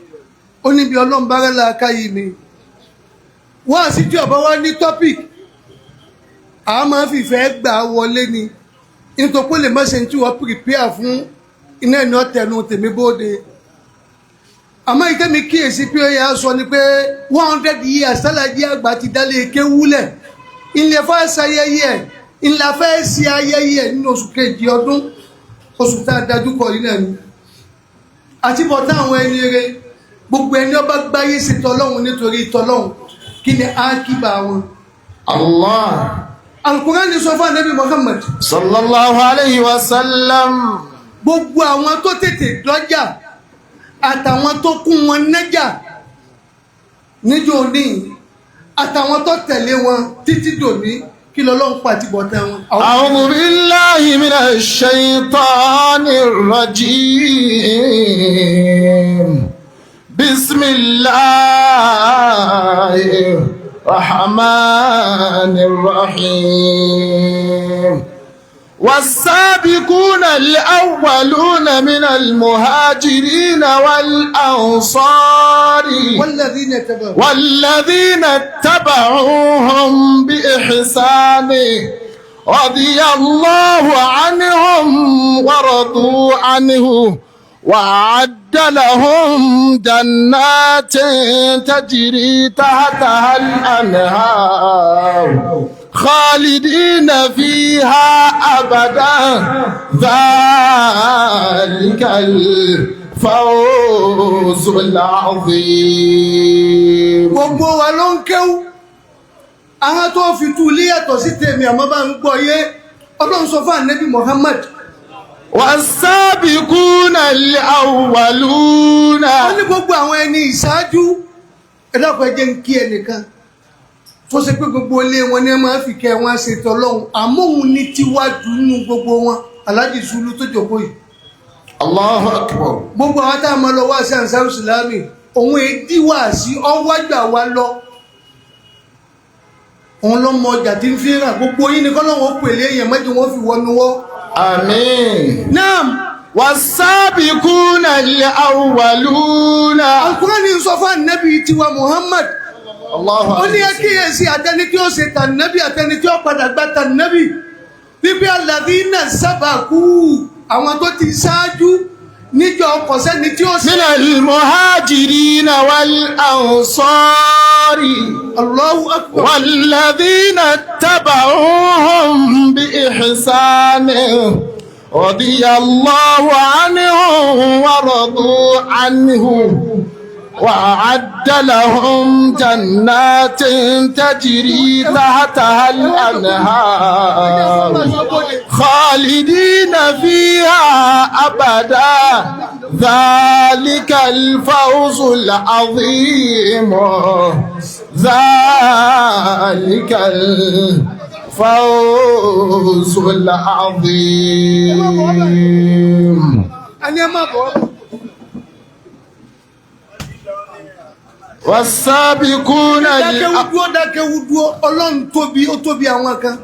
ó níbi ọlọ́mbárẹ́ làákàyè mi wá sí tí ọba wá ní topic a máa fi fẹ́ gbà wọlé ni nítorí pé lè má ṣe tí wọ́n prepare fún iná ìná tẹnu tèmi bóde àmọ́ ìtẹ́mi kíyèsí pé ó yà sọ ni pé 100 years sálàjì àgbà ti dálé kéwúlẹ̀ ilẹ̀ fẹ́ ṣayẹyẹ ilẹ̀ fẹ́ ṣe ayẹyẹ nínú oṣù kejì ọdún oṣù tá a dájú kọ yìí náà ni àti bọ̀tá àwọn ẹni rẹ gbogbo ẹni ọba gbáyé sí tọlọ́hun nítorí tọlọ́hun kí ni á kíbà wọn. الله Al-Qur'an sọ fún Ànábì Muhammad صلى الله عليه وسلم. gbogbo àwọn tó tètè dọ́jà àtàwọn tó kún wọn nẹ́jà níjọ́ òní àtàwọn tó tẹ̀lé wọn títí dòní kí lọ́lọ́run pàtí bọ̀tá wọn. أعوذ بالله من الشيطان الرجيم. بسم الله الرحمن الرحيم. والسابقون الأولون من المهاجرين والأنصار والذين اتبعوهم بإحسان رضي الله عنهم ورضوا عنه وأعد لهم جنات تجري تحتها الأنهار خالدين فيها أبدا ذلك الفوز العظيم. gbogbo wa ló ń kéwú àwọn tó fi tú ilé yàtọ̀ sí tèmi àmọ́ bá ń gbọ́ yé Ọlọ́run sọ fún Ànábì Muhammad والسابقون الأولون. ó ní gbogbo àwọn ẹni ìṣáájú ẹ̀dàpọ̀ ẹ̀jẹ̀ ń kí ẹnìkan tó ṣe pé gbogbo ilé wọn ni ẹ máa fi kẹ́ wọn ṣètò Ọlọ́run àmọ́ òun ní tiwájú nínú gbogbo wọn Alhaji Zulu tó jókòó yìí. Allahu Akbar. gbogbo àwọn tá a máa lọ wá sí Ansarul Islami òun èdè wá sí ọwájà wa lọ òun ló mọ ọjà tí ń fi ràn gbogbo yín ni kọ́lọ́wọ́ pèlè èèyàn mẹ́jọ wọn fi wọnú wọ́. Àmín. Naam. والسابقون الأولون. Al-Qur'ani sọ fún Ànábì tiwa Muhammad. Allahu ó ní ẹ kíyèsí àtẹni tí ó ṣe tànàbí àtẹni tí ó padà gba tànàbí bíbí alladhina sabaqu àwọn tó ti ṣáájú níjọ ọkọ̀ sẹ́ni tí ó ṣe. من المهاجرين والأنصار. Allahu Akbar. والذين اتبعوهم بإحسان رضي الله عنهم ورضوا عنه وأعد لهم جنات تجري تحتها الأنهار خالدين فيها أبدا ذلك الفوز العظيم. ذلك الفوز العظيم. ẹni ẹ má bọ̀ والسابقون dákẹ́wúdúó Ọlọ́run tóbi ó tóbi àwọn kan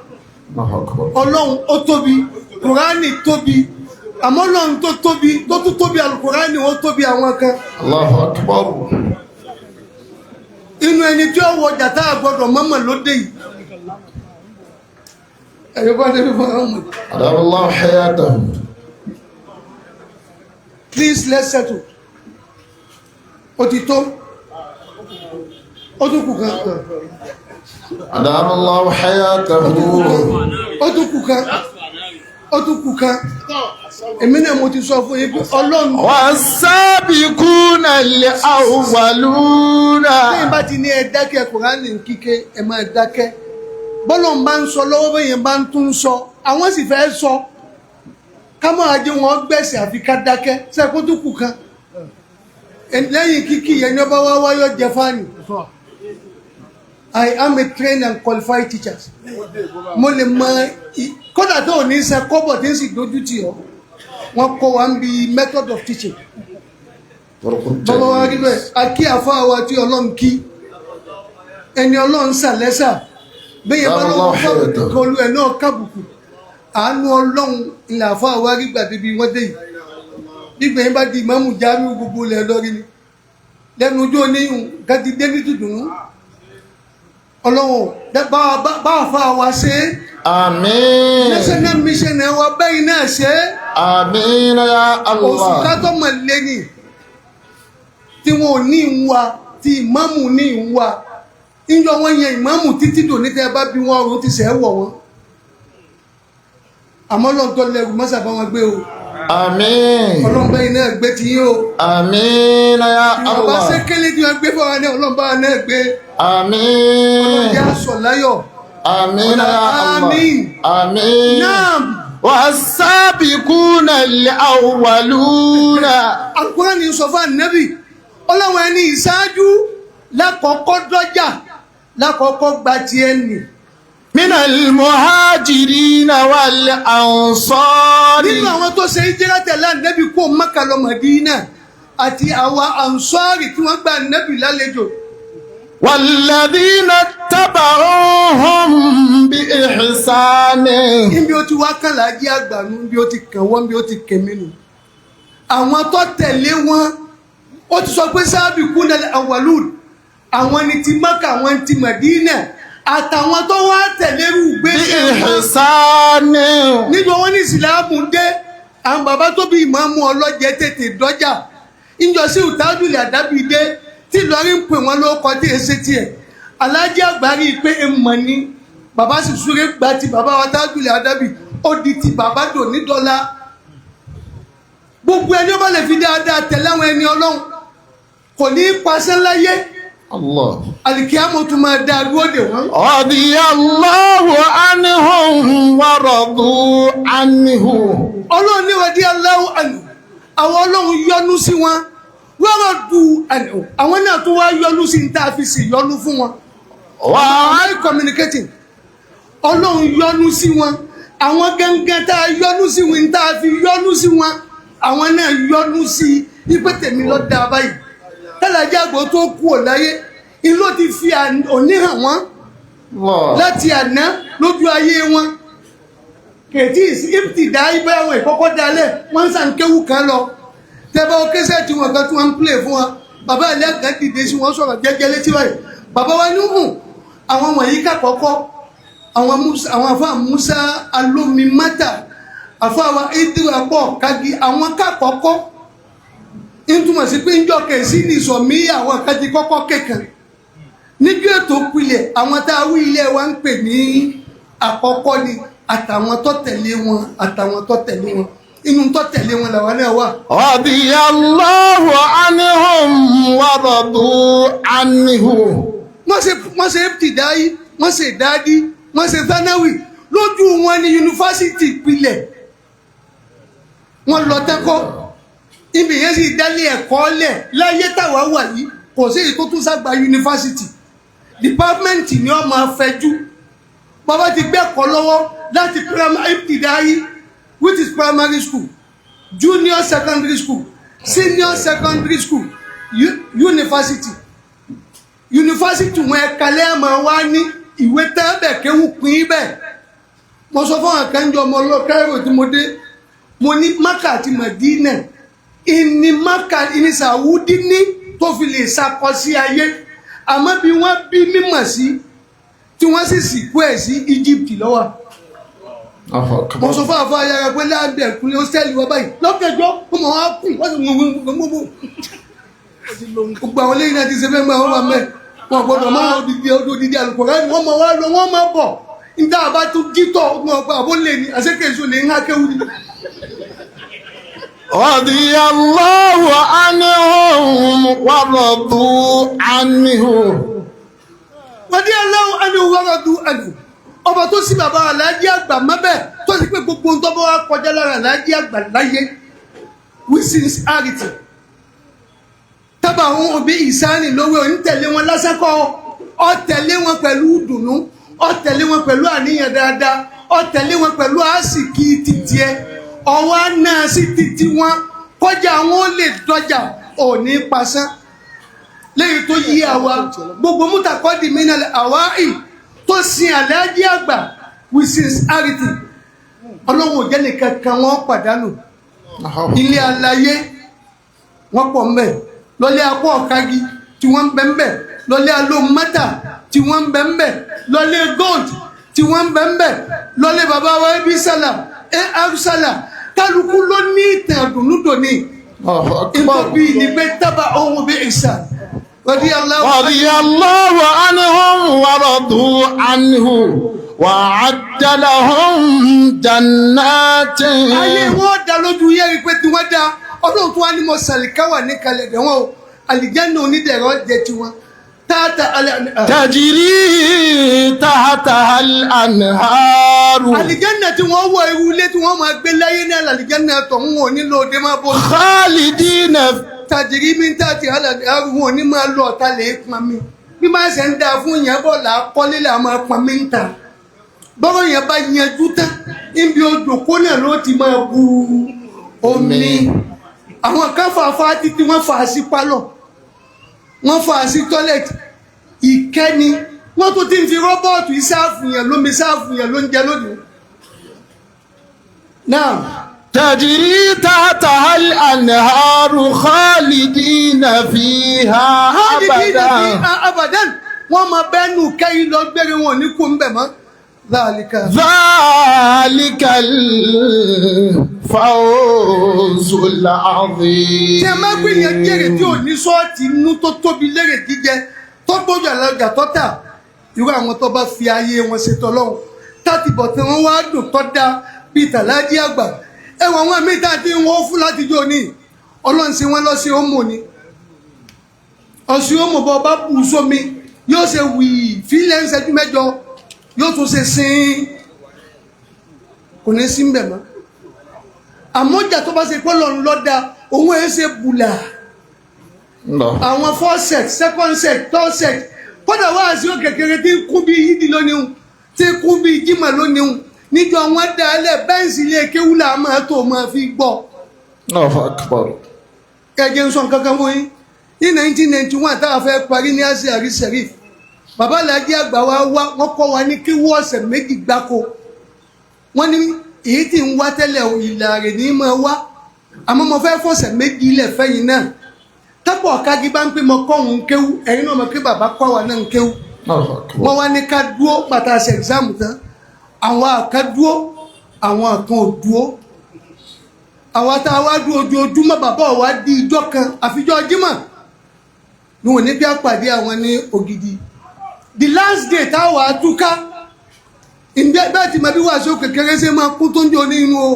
Ọlọ́run ó tóbi Kùránì tóbi àmọ́ Ọlọ́run tó tóbi tó tún tóbi Al-Kùránì ó tóbi àwọn kan. Allahu Akbar. inú ẹni tí ó wọ jàtá àgbọ̀dọ̀ mọ́mọ́ lóde yìí ẹ̀yọ́ bá débi fún ọmọ. أدام الله حياته. Please let's settle. Ó ti tó. Ó tún kù kan. أدام الله حياته. Ó tún kù kan. Ó tún kù kan. Èmi náà mo ti sọ fún yín pé Ọlọ́run. والسابقون الأولون. Lẹ́yìn bá ti ní ẹ dákẹ́ Kùránì kíké ẹ máa dákẹ́. Bọ́lọ̀ ń bá ń sọ lọ́wọ́ bẹ́yẹn bá ń tún sọ. Àwọn sì fẹ́ sọ. Ká máa jẹ́ wọn gbẹ̀sẹ̀ àfi ká dákẹ́. Sẹ́kún tún kù kan. Lẹ́yìn kíkì yẹn ní ọba wá wáyọ̀ jẹ fáànì. I am a trained and qualified teacher. Mo lè mọ kódà tó ò ní sẹ kọ́bọ̀ tí ń sì dojú tì ọ́. Wọ́n kọ́ wa ń bi method of teaching. Bàbá wa rí bẹ́ẹ̀, a kí àfáà wa tí Ọlọ́run kí. Ẹni Ọlọ́run sàlẹ́sà. Bẹ́ẹ̀ bá lọ́wọ́ fọ́ọ̀rọ̀ tó kọ olú ẹ̀ náà kábùkù. Àánú Ọlọ́run ilẹ̀ àfáà wa rí gbàdé bí wọ́n dé yìí. Nígbà yẹn bá di ìmáàmù Jamiu gbogbo ilẹ̀ lọ́rí ni. Lẹ́nu ojú oníyùn gàdí dé ní dùdùn. Ọlọ́run bá àfáà wa ṣe. Àmín. National mission ẹ̀ wa bẹ́yìn náà ṣe. Àmín ya Allah. Oṣù kátó mọ̀ lẹ́yìn tí wọn ò ní ìwà tí ìmáàmù ní ìwà. Níjọ wọn yẹn ìmáàmù títí dò ní tẹ́ bá bí wọn ọrùn ti sẹ́ wọ̀ wọn. Àmọ́ Ọlọ́run tó lẹ́rù mọ́sà bá wọn gbé o. Àmín. Ọlọ́run bẹ́yìn náà gbé ti yín o. Àmín ya Ọba Allah. ṣe kélé tí wọ́n gbé fún wa náà Ọlọ́run bá wa náà gbé. Àmín. Ọlọ́run yá sọ̀ láyọ̀. Àmín ya Allah. Àmín. Àmín. Naam. والسابقون الأولون. Al-Qur'ani sọ fún Ànábì. Ọlọ́run ẹni ìṣáájú lákọ̀ọ́kọ́ dọ́jà lákọ̀ọ́kọ́ gba ti ẹni. من المهاجرين والأنصار. Nínú àwọn tó ṣe hijira tẹ̀lé Ànábì kó Mákà lọ Mádínà àti àwọn Ansari tí wọ́n gba Ànábì lálejò. والذين اتبعوهم بإحسان. Níbi ó ti wá kàn lájí àgbànú, níbi ó ti kàn wọ́n, níbi ó ti kẹ̀mí nù. Àwọn tó tẹ̀lé wọn, ó ti sọ pé sabiquna al-awwalun. Àwọn ni ti Mákà, àwọn ti Mádínà. Àtàwọn tó wá tẹ̀lé rú gbèsè wọn. بإحسان. Níbi wọn ní ìsìláàmù dé, àwọn bàbá tó bí ìmáàmù ọlọ́jẹ tètè dọ́jà. Ìjọsí Tajul Adabi dé, tí Ìlọrin ń pè wọ́n lóko tí èsì tiẹ̀. Aláàjì Àgbárí pé èèmọ̀ ni. Bàbá sì súré gba ti bàbá wa Tajul Adabi, ó di ti bàbá dò ní dọ́là. Gbogbo ẹni ó bá lè fi dáadáa tẹ̀lé àwọn ẹni Ọlọ́run, kò ní í paṣẹ láyé. الله. Àlìkíyámọ̀ tún máa dá dúró dè wọ́n. رضي الله عنهم ورضوا عنه. Ọlọ́run ní radiyallahu anhu, àwọn Ọlọ́run yọ́nú sí wọn. Waradu anhu, àwọn náà tó wá yọ́nú sí ní tá a fi sì yọ́nú fún wọn. Why communicating? Ọlọ́run yọ́nú sí wọn. Àwọn gangan tá a yọ́nú sí wọn, tá a fi yọ́nú sí wọn. Àwọn náà yọ́nú sí ipé tèmi lọ dá báyìí. Tẹ́lẹ̀jẹ́ àgbò tó kú ò láyé, ìlú ti fi òní hàn wọ́n الله. láti àná lójú ayé wọn. Kètí ìpìtìdá ibẹ̀ àwọn ìkọ́kọ́ dalẹ̀, wọ́n ń sàn kéwù kan lọ. Tẹ́bá ó késẹ̀ tí wọ́n kan tí wọ́n ń play fún wa. Bàbá ilé ẹ̀gá dìde sí wọn sọ̀rọ̀ jẹ́jẹ́ létí báyìí. Bàbá wa ní hùn, àwọn wọ̀nyí kàkọ́kọ́, àwọn àfáà Musa Alómi Mátà, àfáà wa Idris Apọ̀ Kagi, àwọn kàkọ́kọ́. Ìtumọ̀ sí pé ń jọ kẹ̀sí ní ìsọ̀mí àwọn kájí kọ́kọ́ kẹ̀kẹ́. Níbi ètò pilẹ̀, àwọn tá a wí ilé wa ń pè ní àkọ́kọ́ ni àtàwọn tó tẹ̀lé wọn, àtàwọn tó tẹ̀lé wọn. Inú tó tẹ̀lé wọn làwọn náà wà. رضي الله عنهم ورضوا عنه. Wọ́n ṣe ìbtìdáyí, wọ́n ṣe ìdádí, wọ́n ṣe tánáwì. Lójú wọn ni yunifásitì pilẹ̀. Wọ́n lọ tẹ́kọ́. Ibi yẹn sì dálé ẹ̀kọ́ lẹ̀ láyé táwa wà yìí. Kò sí èyí tó tún ságbà yunifásitì. Dìpátímẹ́ǹtì ni wọ́n máa fẹjú. Bàbá ti gbẹ́kọ̀ọ́ lọ́wọ́ láti ìbtìdáyí, which is primary school, junior secondary school, senior secondary school, university. University wọn ẹ̀ka lẹ́ẹ̀mọ̀ wá ní ìwé tẹ́ẹ̀bẹ̀ kéwù pín bẹ́ẹ̀. Mo sọ fún àwọn akẹ́ńjọ ọmọ ọlọ́kẹ́rò tí mo dé, mo ní Mákà àti Mádínà, ìní Mákà ìní Sàwúdí ní tó fi lè sakọ sí ayé. Àmọ́ bí wọ́n bí mímọ̀ sí, tí wọ́n sì sìnkú ẹ̀ sí Egypt lọ́wọ́. Mo sọ fún àfọ ayára pé láàbẹ̀ ìkúnlẹ̀ hóstẹ́ẹ̀lì wọ́n báyìí lọ́kẹ̀jọ́ ó mọ̀ wá kùn wọ́n sì gbogbo àwọn lẹ́yìn náà ti ṣe fẹ́ mọ́ àwọn ọmọ ẹ̀ wọn gbọ́dọ̀ máa odidi Al-Qur'ani wọ́n mọ̀ wá lọ wọ́n mọ̀ bọ̀ nígbà bá tún jítọ̀ wọn pa àbó lè ní àṣekèso lè ń hákéwù ni. رضي الله عنهم ورضوا عنه. radiyallahu anhu wa radu anhu. Ọba tó sí bàbá Aláàjì Àgbà mọ́bẹ̀ tó sì pé gbogbo ń tọ́bọ̀ wá kọjá lára Aláàjì Àgbà láyé with sincerity. Tábà àwọn òbí ìsáni lówó onítẹ̀lé wọn lásẹ́kọ̀ọ́ ó tẹ̀lé wọn pẹ̀lú dùnnú, ó tẹ̀lé wọn pẹ̀lú àníyàn dáadáa, ó tẹ̀lé wọn pẹ̀lú àsìkí títí ẹ ọwọ́ náà sí títí wọn kọjá wọn ó lè dọjà òní pasán lẹ́yìn tó yí àwa gbogbo mútakọ́dì mìíràn àwáì tó sin àlẹ́ájí àgbà with sincerity ọlọ́run ò jẹ́ nìkan kan wọ́n pàdánù ilé aláyé wọ́n pọ̀ mbẹ̀ lọ́lé apọ̀ ọ̀kági tí wọ́n ń bẹ mbẹ̀ lọ́lé alómátà tí wọ́n ń bẹ mbẹ̀ lọ́lé gold tí wọ́n ń bẹ mbẹ̀ lọ́lé bàbá wa ibi sálà arúsálà kálukú ló ní ìtàn àdùnnúdòní ìtọ́bí ní pé tábà ohun bí ìsà رضي الله عنهم ورضوا عنه وأعد لهم جنات. ayé wọn dá lójú yẹ́rì pé tí wọ́n dá ọdún tó wá ní mo sàlìkáwà ní kalẹ̀ dẹ̀ wọ́n o àlìjánnà onídẹ̀rọ̀ jẹ́ tiwọn táàtà تجري تحتها الأنهار. àlìjánnà tí wọ́n wọ irú ilé tí wọ́n máa gbé láyé ní àlìjánnà tó ń wọ̀ nílò òde máa bọ̀. خالدين tàjírí mi ń tàjí àrùn òní máa lọ ọ̀tá lè pọn mi bí máa ṣe ń da fún yẹn bọ̀ là á kọ́lé là máa pọn mi ń ta bọ́rọ̀ yẹn bá yanjú tán níbi odò kó náà ló ti máa bu omi àwọn kan fà títí wọ́n fà sí pálọ̀ wọ́n fà sí tọ́lẹ̀tì ìkẹ́ni wọ́n tó ti ń fi rọ́bọ̀tù ìsáàfù yẹn lómi sáàfù yẹn ló ń jẹ lónìí náà. تجري تحتها الأنهار خالدين فيها أبدا وما بينو كي لو بيرون يكون بما ذلك الفوز العظيم. tí a máa gbé yẹn jẹ́rẹ̀ tí ò ní sọ́ọ̀tì inú tó tóbi lérè jíjẹ tó gbójú àlọ́jà tó tà irú àwọn tó bá fi ayé wọn ṣètò ọlọ́run táti bọ̀ tí wọ́n wá dùn tó dá bíi tàlájí àgbà ẹwà àwọn mẹ́ta tí wọ́n fún láti jò ní ọlọ́run sí wọ́n lọ sí ọmọ ni ọ̀sìn ọmọ bọ́ bá bù sómi yóò ṣe wì fílẹ̀ ń ṣẹ́jú mẹ́jọ yóò tún ṣe sin kò ní sí mbẹ̀ mọ́ àmọ́jà tó bá ṣe pé lọ́n lọ́dà òun ẹ̀ ṣe bùlà àwọn first set second set third set kódà wá sí ó kékeré tí ń kún bí yídì lónìí tí ń kún bí jímọ̀ lónìí níjọ wọn dalẹ̀ bẹ́ǹsì ilé kéwúlà máa tó máa fi gbọ́. kẹjẹ ń sọ nǹkan kan wọ́n yín ní 1991 táwa fẹ́ parí ní Azhar Sharif bàbá Alhaji àgbà wa wọ́n kọ́ wa ní kéwú ọ̀sẹ̀ méjì gbáko wọ́n ní èyí tí ń wá tẹ́lẹ̀ ìlà rẹ̀ ní máa wá àmọ́ mo fẹ́ fọ̀sẹ̀ méjì ilẹ̀ fẹ́yìn náà tápọ̀ ọ̀kági bá ń pè mọ́ kọ́ òun kéwú ẹ̀yin náà mọ̀ pé bàbá kọ́ wa náà ń kéwú wọ́n wá ní ká dúó pàtàkì ẹ̀gzámù tán àwọn àkàn dúó àwọn àkàn ò dúó àwọn tá a wá dúó ojoojúmọ́ bàbá wa di ìjọ kan àfijọ́ jímọ̀ ní wọ́n ní bí àpàdé àwọn ní Ògidì the last day táwọn àtúká bẹ́ẹ̀ tí màbí wàásù kékeré ṣe máa kú tó ń jò ní inú o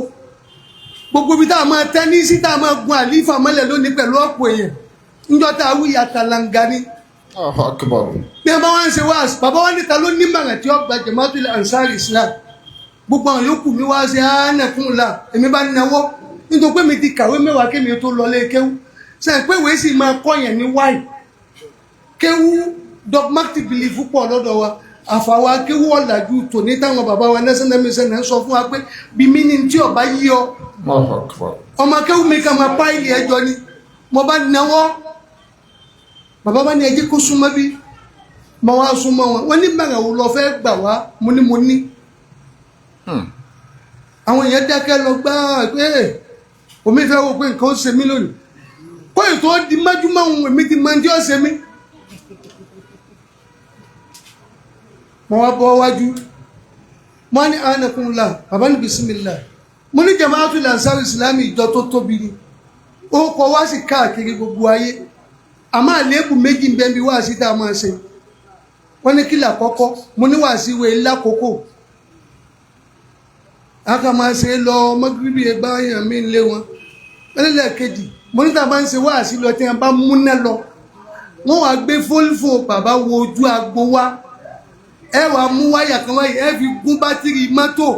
gbogbo bí tá a máa tẹ́ ní sí tá a máa gun àlífà mọ́lẹ̀ lónìí pẹ̀lú ọ̀pọ̀ èèyàn níjọ́ tá a wí àtàlàǹgà ni bí ẹ bá wá ń ṣe wáàsí bàbá wa níta ló nímọ̀ràn tí ó gba Jama'atul Ansar Islam gbogbo àwọn yòókù mi wá ṣe ánàkúnlá èmi bá náwó nítorí pé mi ti kàwé mẹ́wàá kémi tó lọlé kéwú sẹ́yìn pé ìwé sì máa kọ́yàn ní wáì kéwú dogmatic belief pọ̀ lọ́dọ̀ wa àfàwà kéwú ọ̀làjú tòní táwọn bàbá wa national mission náà sọ fún wa pé bí mí ní tí ọba yí ọ ọmọ kéwú mi kà máa páìlì ẹjọ́ ni mo bá náwó bàbá bá ní ẹjẹ́ kó súnmọ́ bí ma wá súnmọ́ wọn ní bàrà ò lọ fẹ́ gbà wá mo ní àwọn èèyàn dákẹ́ lọ gbá pé omi fẹ́ wo pé nǹkan ó ṣe mí lónìí kó ètò di májúmọ́ ohun èmi ti máa ń tí ó ṣe mí mo wá bọ́ wájú mo ní anakunla bàbá ní bisimilá mo ní Jama'atul Ansar Islam ìjọ tó tóbi ni ó kọ wá sí káàkiri gbogbo ayé àmọ́ àléébù méjì ń bẹ́ẹ̀ bí wá sí tá a máa ṣe wọ́n ní kílà kọ́kọ́ mo ní wá sí ìwé lákòókò aka máa ṣe lọ mọ́gíríbì ẹgbà èèyàn mi lé wọn ẹlẹ́lẹ̀ kejì mo ní tá a bá ń ṣe wá sí lọ tí wọ́n bá múná lọ wọ́n wá gbé fólífò bàbá wo ojú agbo wá ẹ wàá mú wáyà kan wáyà ẹ fi gún bátìrì mọ́tò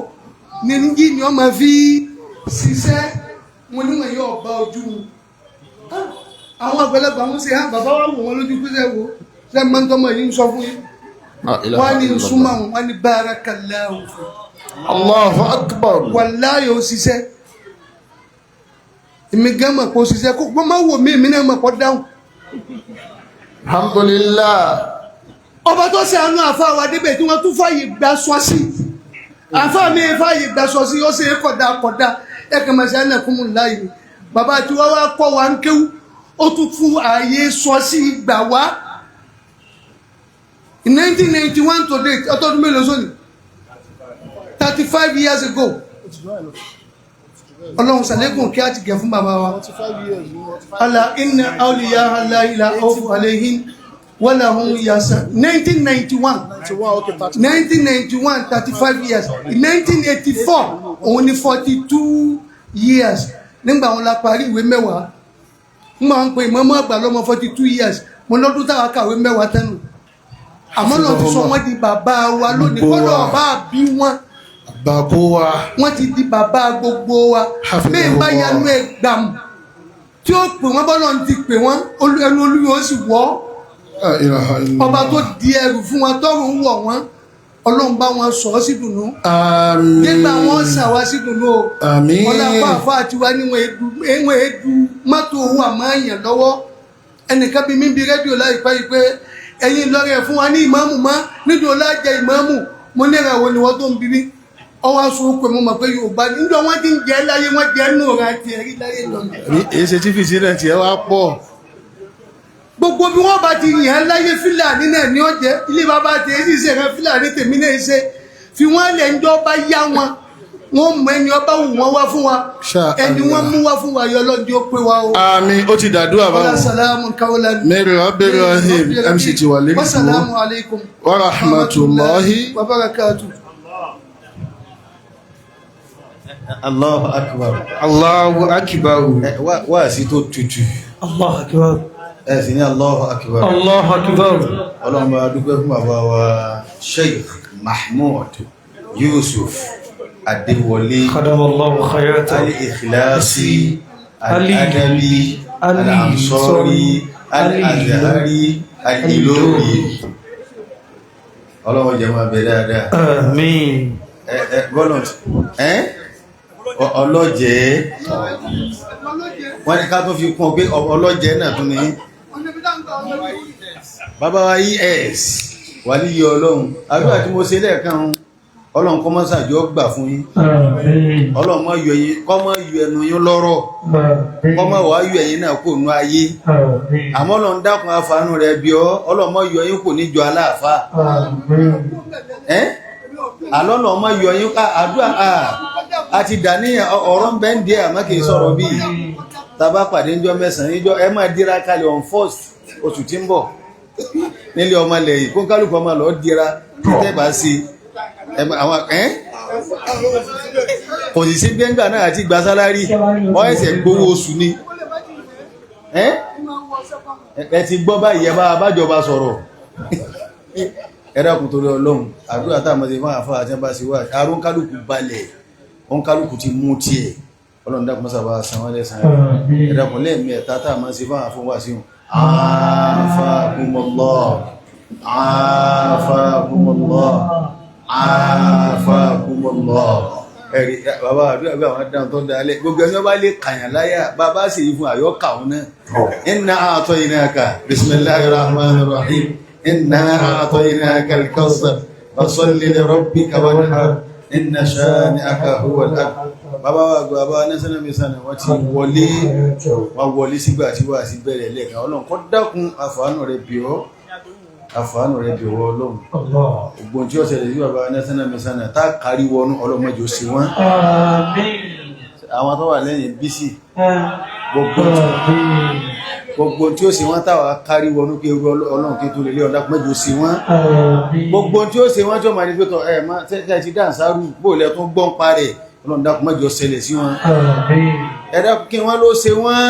ní yí ni wọ́n máa fi ṣiṣẹ́ mo ní wọ́n yóò bá ojú mu àwọn àgbẹ̀lẹ̀gbà wọn ṣe hàn bàbá wa wò wọn lójú pé ṣe wo ṣe máa ń tọ́mọ yìí ń sọ fún yín wọ́n ní súnmọ́ wọn ní barakallahu fi. Allahu akbar. Wallahi ó ṣiṣẹ́ èmi gan mọ̀ pé ó ṣiṣẹ́ kó gbọ́n máa wò mí èmi náà mọ̀ pọ̀ dáhùn. Alhamdulillah. Ọba tó ṣe àánú àfáà wa débẹ̀ tí wọ́n tún fàyè gbà sọ sí àfáà mi fàyè gbà sọ sí ó ṣe é kọ̀dà ẹ̀kẹ́ mọ̀ sí ẹ̀nàkúnmù láì ní bàbá tí wọ́n wá kọ́ wa ń kéwú ó tún fún ààyè sọ sí gbà wá. In 1991 to date ọtọ́dún mélòó sóni 35 years ago ọlọ́run sàlékùn kí á ti gẹ̀ fún bàbá wa. Ala inna awliya Allahi la khawfun alayhim wa lahum yahzanun. 1991 35 years. In 1984 òun ni 42 years nígbà wọn la parí ìwé mẹ́wàá nígbà wọn pe ìmọ̀ọ́mọ́ àgbà lọ́mọ 42 years mo lọ́dún táwa kàwé mẹ́wàá tẹ́nu àmọ́ náà ti sọ wọ́n di bàbá wa lónìí kọ́dọ̀ ọba bí wọ́n bàbá wa wọ́n ti di bàbá gbogbo wa bẹ́ẹ̀ bá yanu ẹ̀ gbàm tí ó pè wọ́n bọ́lọ̀ ti pè wọ́n ẹnu olúwo sì wọ́ ọba tó di ẹrù fún wọn tọrùn wọ̀ wọ́n ọlọ́run bá wọn sọ ọ́ sí dùnú nígbà wọn ṣàwá sí dùnú o ọlọ́pàá àfa àti wa ní wọn èédú mọ́tò owó àmọ́yàn lọ́wọ́ ẹnìkan bí mi bí rédíò láìpẹ́ yìí pé ẹ̀yin lọ́rẹ̀ fún wa ní ìmáàmù má nídìí ọlájẹ ìmáàmù mo ní ìràwọ̀ ni wọ́n tó ń bíbí ọwọ́ aṣọ pé mo mọ̀ pé Yorùbá níjọ wọ́n ti ń jẹ́ láyé wọ́n jẹ́ nù ọ̀rọ̀ àti ẹ̀rí láyé lọ́nà. èyí ṣe tí fìsí rẹ̀ tiẹ̀ wá pọ̀. gbogbo bí wọ́n bá ti yàn án láyé Fúlàní náà ní ọ̀jẹ́ ilé bàbá àti èyí ṣe kan Fúlàní tèmi náà ṣe fi wọ́n lẹ̀ ń jọ bá yá wọn wọ́n mọ ẹni ọba wù wọ́n wá fún wa ẹni wọ́n mú wá fún wa yọ lọ́jọ́ pé wa o. àmín ó ti dàdúrà báwọn. salamu kawlan. mẹ́rin abẹ́rẹ́ rahim mc ti wà lẹ́yìn fún. wasalaamu alaykum. wa rahmatulahi. wa barakatuh. Allahu akbar. Allahu akbar. wá sí tó tutù. Allahu akbar. ẹ sì ní Allahu akbar. Allahu akbar. ọlọ́run bá dúpẹ́ fún bàbá wa Sheikh Mahmood Yusuf Adéwọlé Khadamallahu khayata. al-Ikhlasi al-Adabi al-Ansari al-Azhari al-Ilori. ọlọ́run jẹ́ máa bẹ dáadáa. Àmín. Bọ́lọ̀t ọlọ́jẹ́ wọ́n ní ká tó fi kún ọ pé ọlọ́jẹ́ náà tún ní bàbá wa ES wà níyẹ ọlọ́run àdúrà tí mo ṣe lẹ́ẹ̀kan ọlọ́run kọ́ mọ́ sàjọ́ gbà fún yín ọlọ́run mọ́ yọ yín kọ́ mọ́ yọ ẹnu yín lọ́rọ̀ kọ́ mọ́ wàá yọ ẹ̀yin náà kò nú ayé àmọ́ ọlọ́run dákun àfàánú rẹ̀ bí ọ ọlọ́run mọ́ yọ yín kò ní jọ aláàfáà àlọ́nà ọmọ yọ yín ká àdúrà àti dàníyàn ọ̀rọ̀ ń bẹ́ ń díẹ̀ àmọ́ kìí sọ̀rọ̀ bí tàbá pàdé níjọ́ mẹ́sàn-án níjọ́ ẹ máa dira kalẹ̀ on first oṣù tí ń bọ̀ nílé ọmọ ilẹ̀ yìí kó kálukú ọmọ lọ dira tẹ́ bá sí àwọn kò sì sí gbẹ́ngà náà àti gba sálárì ọ ẹ̀sẹ̀ gbowó oṣù ni ẹ ti gbọ́ báyìí ẹ bá bájọba sọ̀rọ̀ ẹ̀dàkùn torí ọlọ́run àdúrà táàmọ́dé máa àfá àti ẹmbá sí wà àrùn kálùkù balẹ̀ wọn kálùkù ti mú tí ẹ̀ ọlọ́run dákùn mọ́sàbá sanwọ́ lẹ́sàn ẹ̀dàkùn lẹ́ẹ̀mẹ́ta táàmọ́ sí fáwọn fún wà sí àfàkùmọ̀lọ́ àfàkùmọ̀lọ́ àfàkùmọ̀lọ́ ẹ̀rí bàbá àdúrà bí àwọn dáhùn tó dálẹ̀ gbogbo ẹni ọba lè kàyàn láyà bàbá sì yí fún àyọ́kà òun náà inna a'tainaka bismillahir rahmanir rahim إنا أعطيناك الكوثر فصل لربك وانحر إن شانئك هو الأبتر bàbá nẹ́sẹ̀nà mẹ́sànà wọ́n ti wọlé sígbà tí wà sí bẹ̀rẹ̀ lẹ́ẹ̀kan ọlọ́run kọ́ dákun àfàánù rẹ̀ bí ọ́ ọlọ́run ògbòn tí ó ṣẹlẹ̀ sí bàbá nẹ́sẹ̀nà mẹ́sànà tá kárí wọnú ọlọ́mọjọ́ sí wọ́n àwọn tó wà lẹ́yìn bísí gbogbo tí ó sì wọ́n táwà kárí wọnú kí ọlọ́run kí tó lè lé ọ̀dá mẹ́jọ sí wọ́n gbogbo tí ó sì wọ́n tí ó máa ní pẹ́tọ̀ ẹ̀mọ́ tẹ́tẹ́ ti dáǹsárù bóòlẹ̀ tó gbọ́n parẹ̀ ọlọ́run dákun mẹ́jọ ṣẹlẹ̀ sí wọn ẹ̀dákun kí wọ́n ló ṣe wọ́n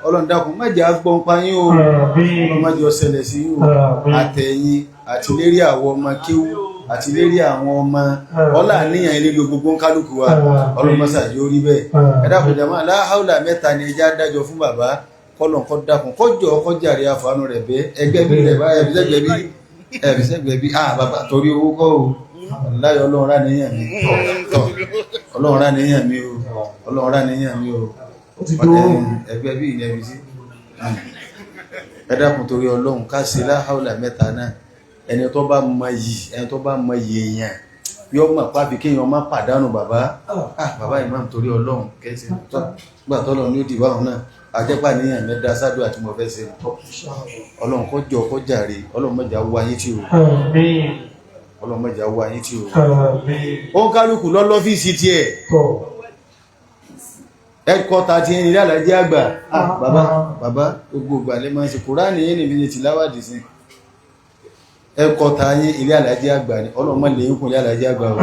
ọlọ́run dákun mẹ́jọ gbọ́n pa yín o ọlọ́run mẹ́jọ ṣẹlẹ̀ sí yín o àtẹ̀yìn àti lérí àwọn ọmọ kéwú àti lérí àwọn ọmọ ọlá níyàn ilé gbogbo ń kálukú wa ọlọ́run mọ́sàdí orí bẹ́ẹ̀ ẹ̀dákun jàmáà la haula mẹ́ta ni ẹjá dájọ fún bàbá kọlọ̀ kọ́ dákun kọjọ́ kọjáre àfàánú rẹ̀ bẹ́ ẹgbẹ́ bí rẹ̀ bá ẹgbẹ́ bí ẹ̀bí sẹ́gbẹ̀ẹ́ bí bàbá torí owó kọ́ o láyọ̀ ọlọ́run rá níyàn mi ọlọ́run rá níyàn mi o ọlọ́run rá níyàn mi o ẹgbẹ́ bí ilẹ̀ bí sí ẹ dákun torí ọlọ́run ká ṣe láhàúlà mẹ́ta náà ẹni tó bá mọ yìí èèyàn yóò mọ̀ pàbí kéèyàn má pàdánù bàbá ìmáàmù torí ọlọ́run kẹsì gbà tọ́lọ̀ ní ó dì báwọn náà àjẹ́pà níyàn mẹ́ta sádù àti mo fẹ́ ṣe ọlọ́run kó jọ kó jàre ọlọ́run mẹ́jà wá yín tí o ọlọ́run mẹ́jà wá yín tí o ó ń kálukú lọ́lọ́fíìsì tiẹ̀ ẹ̀kọ́ta ti ilé Àlàjí àgbà bàbá gbogbo ìgbàlẹ̀ máa ń ṣe Kùránì yìí nìbí ní tìláwàdì sí ẹ̀kọ́ta yìí ilé Àlàjí àgbà ní ọlọ́mọ lè yínkùn ilé Àlàjí àgbà o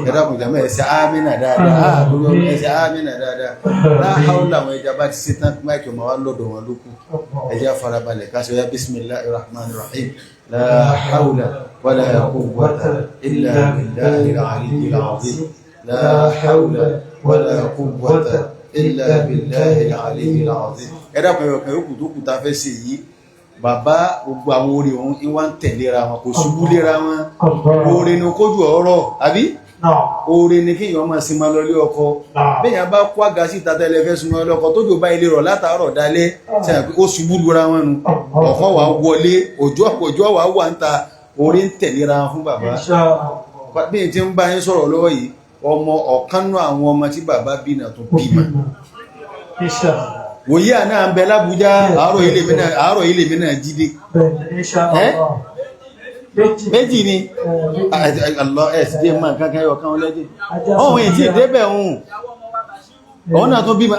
ẹ̀dàkùn jàmọ́ ẹ̀sẹ̀ ámìnà dáadáa ẹ̀sẹ̀ ámìnà dáadáa láhàó làwọn ẹja bá ti ṣe tán máìkì ọmọ wa lọ́dọ̀ wọn lókù ẹjá farabalẹ̀ káṣọ ya bismillahir rahmanir rahim la hawla wala quwwata illa billahil aliyyil azim la hawla wala quwwata illa billahil aliyyil azim ẹ̀dàkùn ẹ̀yọ̀kan yóò tó kù ta fẹ́ sí yìí bàbá gbogbo àwọn orí ohun ìwà ń tẹ̀lera wọn kò ṣubú lera wọn oore ni kójú ọ̀rọ̀ àbí oore ni kí èèyàn máa sin máa lọlé ọkọ bẹ́yàn bá kó àga sí ìta tẹ́lẹ̀ fẹ́ súnmọ́ ọlọ́kọ tó jò bá ilé rọ̀ látàárọ̀ dalẹ́ tí ó ṣubú lura wọn nu ọ̀kan wà wọlé òjò wà wà ń ta oore ń tẹ̀lera wọn fún bàbá bí n ti ń bá yín sọ̀rọ̀ lọ́wọ́ yìí ọmọ ọ̀kan nú àwọn ọmọ tí bàbá bí náà tó bímọ wòye àná ń bẹ lábújá àárọ̀ ilé mi náà jíde méjì ni ẹ̀sìdé máa kankan yọ kan lẹ́dẹ̀ ọ̀hún ètí ìdébẹ̀ ohun ọ̀hún náà tó bímọ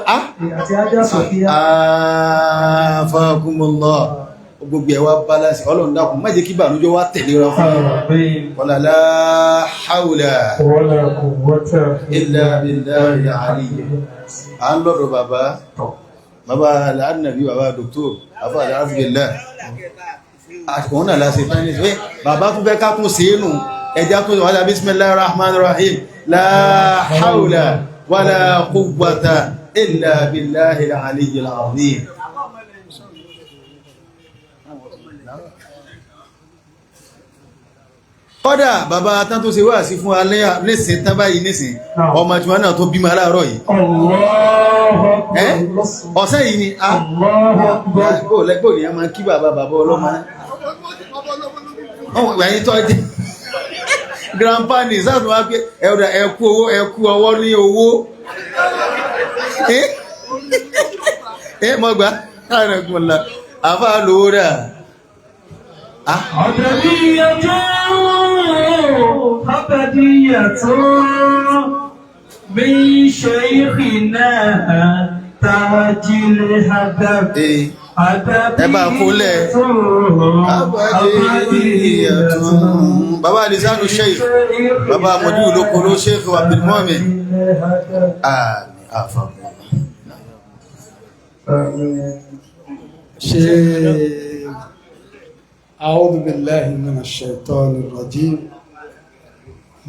àfàkùnmọ̀lọ́ gbogbo ẹ̀wà balance ọlọ́run dákun má jẹ́ kí bànújẹ́ wá tẹ̀lé ra fún wala la hawla illa billahi al-aliyyil à ń lọ́dọ̀ bàbá aláàdínàbí bàbá dòktór àfà àdáfíìlá àkùnrin náà láti fẹ́ ní ṣe bàbá tún fẹ́ kákún sí inú ẹjá tún wà lábí bismillahir rahmanir rahim la hawla wala quwwata illa billahil aliyyil azim kọ́dà bàbá tán tó ṣe wá sí fún alẹ́ nìsìn tán báyìí nìsìn ọmọ tí wọ́n náà tó bímọ aláàárọ̀ yìí ọ̀sẹ̀ yìí ni a bóòlẹ́gbò ní a máa kí bàbá ọlọ́mọ ẹ̀yìn tó jẹ́ grandpa ní sáàtù wá pé ẹkú ọwọ́ ní owó mọ́gbà ààrẹ̀kùnlá àfáà lówó rẹ̀ أبدية من شيخنا تاج الهدف ẹbá fólẹ̀ abadiyatun bàbá alisanu sheikh bàbá mọ̀jú olókòrò sheikh abdulmumin àmì àfàmù أعوذ بالله من الشيطان الرجيم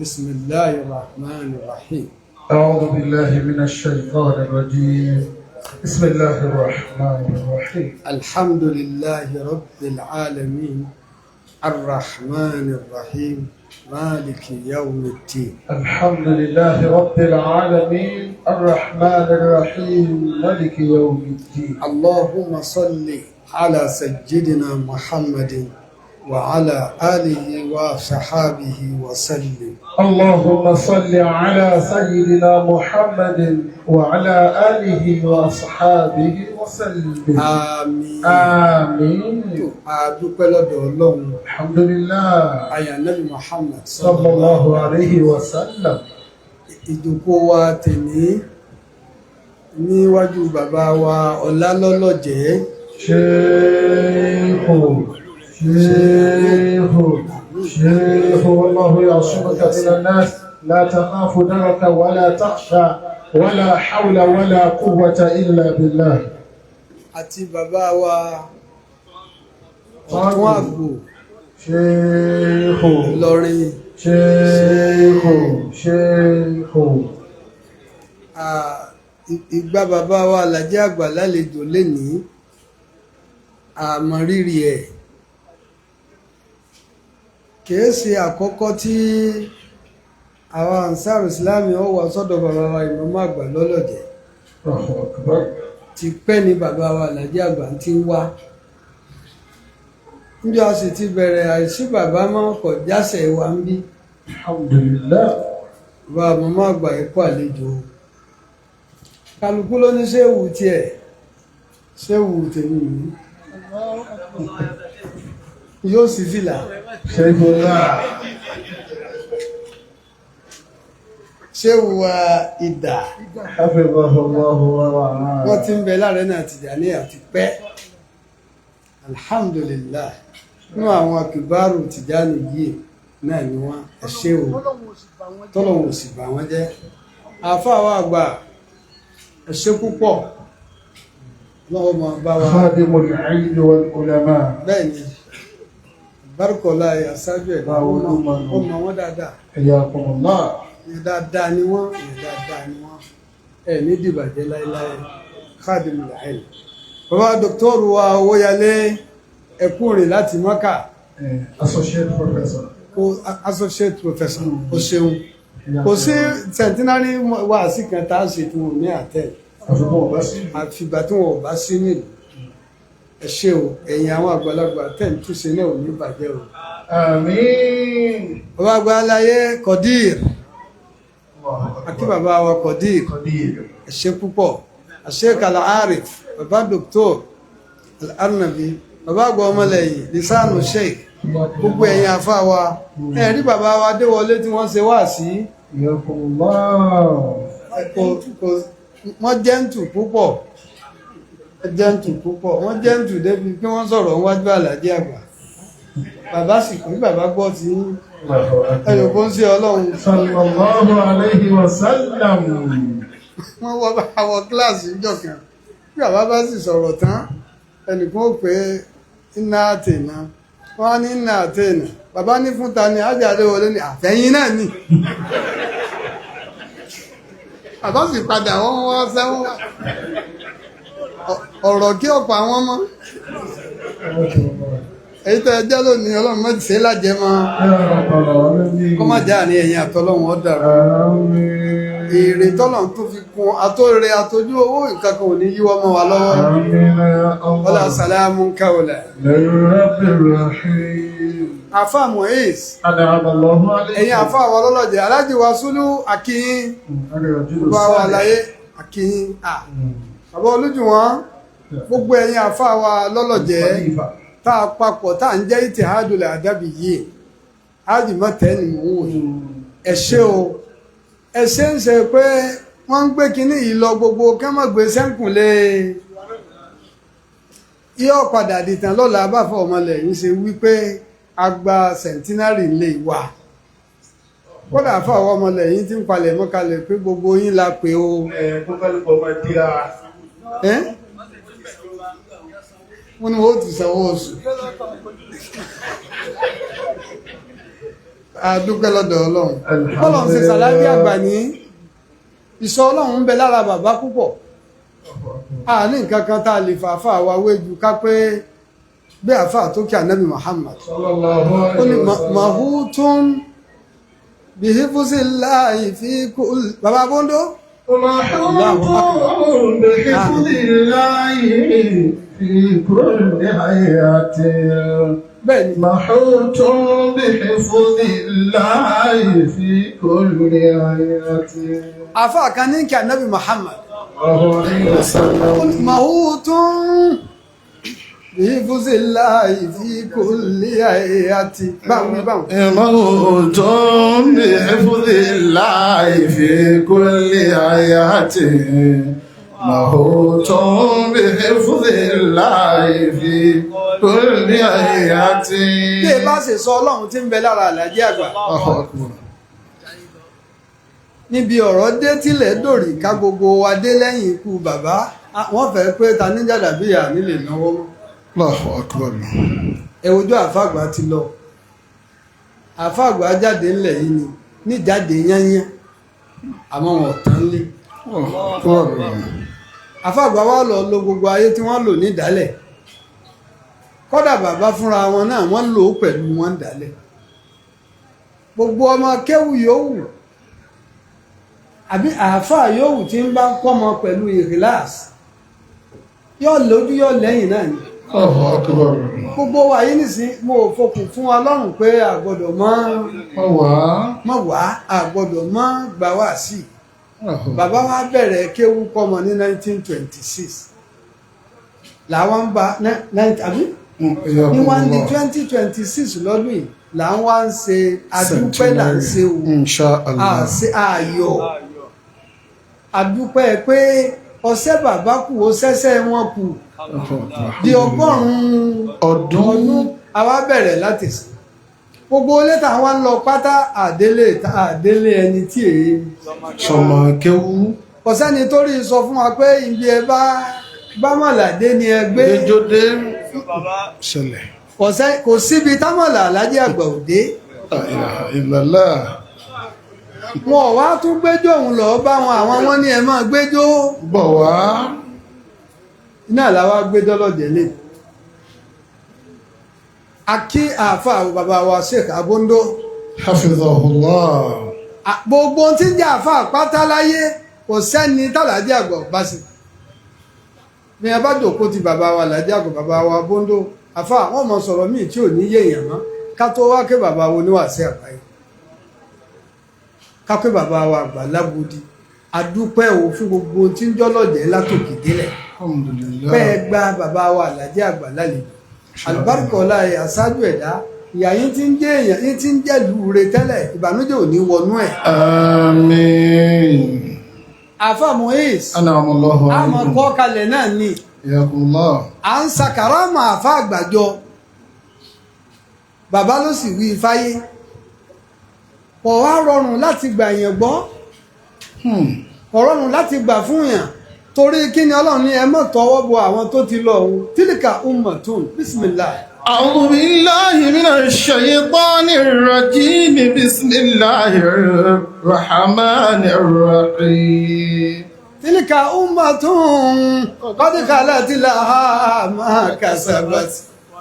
بسم الله الرحمن الرحيم أعوذ بالله من الشيطان الرجيم بسم الله الرحمن الرحيم الحمد لله رب العالمين الرحمن الرحيم مالك يوم الدين الحمد لله رب العالمين الرحمن الرحيم مالك يوم الدين اللهم صل على سيدنا محمد وعلى آله وصحابه وسلم اللهم صل على سيدنا محمد وعلى آله وصحابه وسلم آمين آمين adúpẹ́ lọ́dọ̀ Ọlọ́run alhamdulillah aya Nabi Muhammad sallallahu alayhi wa sallam. ìjókòó wa tèmi níwájú bàbá wa Ọlálọ́lọ́jẹ́ شيخ والله يعصمك من الناس لا تخاف درك ولا تخشى ولا حول ولا قوة إلا بالله. àti bàbá wa ọ̀tún àgbò شيخ Ìlọrin شيخ ìgbà bàbá wa Àlàjí àgbà lálejò lénìí àmọ̀rírì ẹ̀ kìí ṣe àkọ́kọ́ tí àwọn Ansar Islam ó wà sọ́dọ̀ bàbá wa ìmọ̀mọ́ àgbà lọ́lọ́jẹ́ ti pẹ́ ní bàbá wa Alhaji àgbà ti ń wá níbi a sì ti bẹ̀rẹ̀ àìsí bàbá mọ́ kọ̀ jásẹ̀ wa ń bí alhamdulillah bàbá mọ̀mọ́ àgbà ẹ̀kọ́ àlejò kálukú ló ní séwù tiẹ̀ séwù tèmi yìí yóò sì fìlà séwù wa ìdà wọ́n ti ń bẹ láàrẹ́ náà Tìjàní àti pẹ́ alhamdulillah nínú àwọn akìbárù Tìjàní yìí náà ni wọ́n ẹ̀ṣẹ́ o tọ́lọ̀wọ̀n sì bà wọ́n jẹ́ àfáà wa àgbà ẹ̀ṣẹ́ púpọ̀ lọ́wọ́ ma bá wa khadimul ilmi wal ulama bẹ́ẹ̀ ni bárúkọ̀lá àṣáájú ẹ̀dá ọmọ wọn dáadáa hayyakumullah ìyẹn dáadáa ni wọ́n ẹ̀ ní dìbàjẹ́ láíláí khadimul ilmi bàbá dọ́kítọ́rù wa Owóyalé ẹkùnrin láti Mọ́kà associate professor associate professor o ṣeun kò sí centenary wáàsí kan tá a ṣe tí wọn ní àtẹ àfìgbà tí wọn ò bá sí nílùú ẹ ṣé o ẹ̀yin àwọn àgbàlagbà tẹ̀ ń túnṣe náà ò ní bàjẹ́ o. àmín. bàbá àgbà aláyé Qadir àti bàbá wa Qadir ẹ ṣé púpọ̀ Sheikh Al-Arif bàbá Dr. Al-Arnabi bàbá àgbà ọmọlẹ́yìn Lisanu Sheikh gbogbo ẹ̀yin àfáà wa ẹ̀rí bàbá wa Adéwọlé tí wọ́n ṣe wá sí wọ́n jẹ́ǹtù púpọ̀ wọ́n jẹ́ǹtù débi pé wọ́n sọ̀rọ̀ wájú Àlàjí àgbà bàbá sì kú bàbá gbọ́ tí ẹ̀rọ kó ń ṣe Ọlọ́run sallallahu alayhi wa sallam wọ́n wọ kíláàsì ìjọ kan bí bàbá bá sì sọ̀rọ̀ tán ẹnìkan ó pé iná àtẹ̀ná wọ́n ní iná àtẹ̀ná bàbá ní fún ta ni Àjì Adéwọlé ní àfẹ́yìn náà ni bàbá sì padà wọ́n wọ́n sẹ́wọ́n ọ̀rọ̀ kí ọ̀pọ̀ àwọn ọmọ èyí tẹ́ ẹjọ́ lónìí Ọlọ́run mọ́ ti ṣe lájẹ́ mọ́ kọ́ má já ní ẹ̀yìn àtọ́lọ́run ọ̀dàrú èrè tọ́lọ̀n tó fi kún àtòrè àtòjú owó ìkankan ò ní yíwọ́ mọ́ wa lọ́wọ́ wọ́lá sàlámù káwọlẹ̀ àfà Mu'izz ẹ̀yìn àfà wa lọ́lọ́jẹ̀ Aláàjì wa Súlú àkíyín bá wà láyé àkíyín bàbá olójú wọn gbogbo ẹ̀yìn àfà wa lọ́lọ́jẹ̀ tá a papọ̀ tá à ń jẹ́ Ittihadul Adabi yìí ájìmọ́tẹ́ ni mò ń wò ẹ ṣé o ẹ̀ṣẹ́ ń ṣe pé wọ́n ń gbé kinní yìí lọ gbogbo kẹ́mọ̀gbé sẹ́ǹkùnlé yóò padà dìtàn lọ́la báfọ̀ ọmọlẹ̀ yìí ṣe wípé agba centenary lè wà kódà fáwọn ọmọlẹ̀ yìí ti ń palẹ̀ mọ́kalẹ̀ pé gbogbo yín la pè o wọ́n ní wọ́n ti sanwó oṣù àdúpẹ́ lọ́dọ̀ Ọlọ́run Ọlọ́run ṣe Sàlájì àgbà ní ìṣọ́ Ọlọ́run ń bẹ lára bàbá púpọ̀ a ní nǹkan kan tá a lè fàáfà wa wéjú ká pé bí àfà tó kí ànábì Muhammad ó ní mahutun bihifuzillahi fi kul bàbá bóńdó mahutun bihifuzillahi fi kulli hayatin bẹ́ẹ̀ni mahutun bihifuzillahi fi kulli hayatin àfà kan ní kí ànábì Muhammad mahutun bihifuzillahi fi kulli hayatin báwọn mahutun bihifuzillahi fi kulli hayatin mahutun bihifuzillahi fi kulli hayatin. bí ẹ bá ṣe sọ Ọlọ́run tí ń bẹ lára Àlàjí àgbà níbi ọ̀rọ̀ dé tílẹ̀ dòrì ká gbogbo wa dé lẹ́yìn ikú bàbá wọ́n fẹ́ pé ta ní Jàdàbíyà nílé náwó ẹ̀wòjú àfàgbà ti lọ àfàgbà jáde ńlẹ̀ yìí ni níjáde yányán àmọ́ wọn tán lé àfàgbà wa lọ lo gbogbo ayé tí wọ́n lò ní ìdálẹ̀ kódà bàbá fúnra wọn náà wọ́n lò ó pẹ̀lú wọn dálẹ̀ gbogbo ọmọ kéwù yòówù àbí àáfàá yòówù tí ń bá ń kọ́mọ pẹ̀lú ìrìláàsì yóò lójú yóò lẹ́yìn náà ni gbogbo wa yìí nìsín mo fọkùn fún wa lọ́rùn pé àgbọ́dọ̀ mọ́ wá àgbọ́dọ̀ mọ́ gbà wá sí bàbá wa bẹ̀rẹ̀ kéwú kọ́mọ ní 1926 làwọn ń bá àbí ní wọ́n ní 2026 lọ́dún yìí là ń wá ń ṣe adúpẹ́ là ń ṣe àṣẹ ayọ̀ adúpẹ́ pé ọ̀sẹ̀ bàbá kù ó ṣẹ́ṣẹ́ wọn kù di 100 ọdún àwa bẹ̀rẹ̀ láti sìn gbogbo lẹ́tà wa ń lọ pátá àdélé ẹni tí èyí sọmọ kéwú ọ̀sẹ́ni tó rí sọ fún wa pé ibi ẹ bá mọ̀ládé ni ẹ gbé gbẹjọdé ṣẹlẹ̀ kò síbi támọ̀lá Aláàjì Àgbà òde ìlàlá wọn ò wá tún gbẹjọ òun lọ bá wọn ní ẹ máa gbẹjọ bọ̀ wá iná làwa gbẹjọ lọ́jẹ̀ lé akí àáfàá bàbá wa Sheikh Abondo hafizahullah gbogbo tí ń jẹ́ àáfàá pátá láyé kò sẹ́ni tàlàjì Àgbà bá sí ní ẹ bá jòkó ti bàbá wa Aláàjì Àgbà bàbá wa Abondo àáfàá wọn mọ sọ̀rọ̀ míì tí ò ní yé èèyàn mọ́ ká tó wá ké bàbá wo níwàásí àgbáyé ká pé bàbá wa Àgbà Lágòdì adúpẹ́ o fún gbogbo tí ń jọ́lọ́jẹ́ látòkè délẹ̀ pẹ́ gba bàbá wa Aláàjì Àgbà lálejò àlùbáríkọ̀ọ́lá àṣáájú ẹ̀dá ìyá yín tí ń jẹ́ èèyàn yín tí ń jẹ́ lùúre tẹ́lẹ̀ ìbànújẹ́ ò ní wọnú ẹ̀. àmín. àfa Muiz anamọlọhọ àmọ́ kọ́ kalẹ̀ náà ni yakunlọ. à ń sàkàràmà àfa àgbàjọ bàbá ló sì wí fáyé kò wá rọrùn láti gbà yẹn gbọ́ kò rọrùn láti gbà fún yàn torí kí ni Ọlọ́run ní ẹ mọ̀ tọwọ́ bọ àwọn tó ti lọ òun tílíkà ummatun bismillah. أعوذ بالله من الشيطان الرجيم بسم الله الرحمن الرحيم تلك أمة قد خلت لها ما كسبت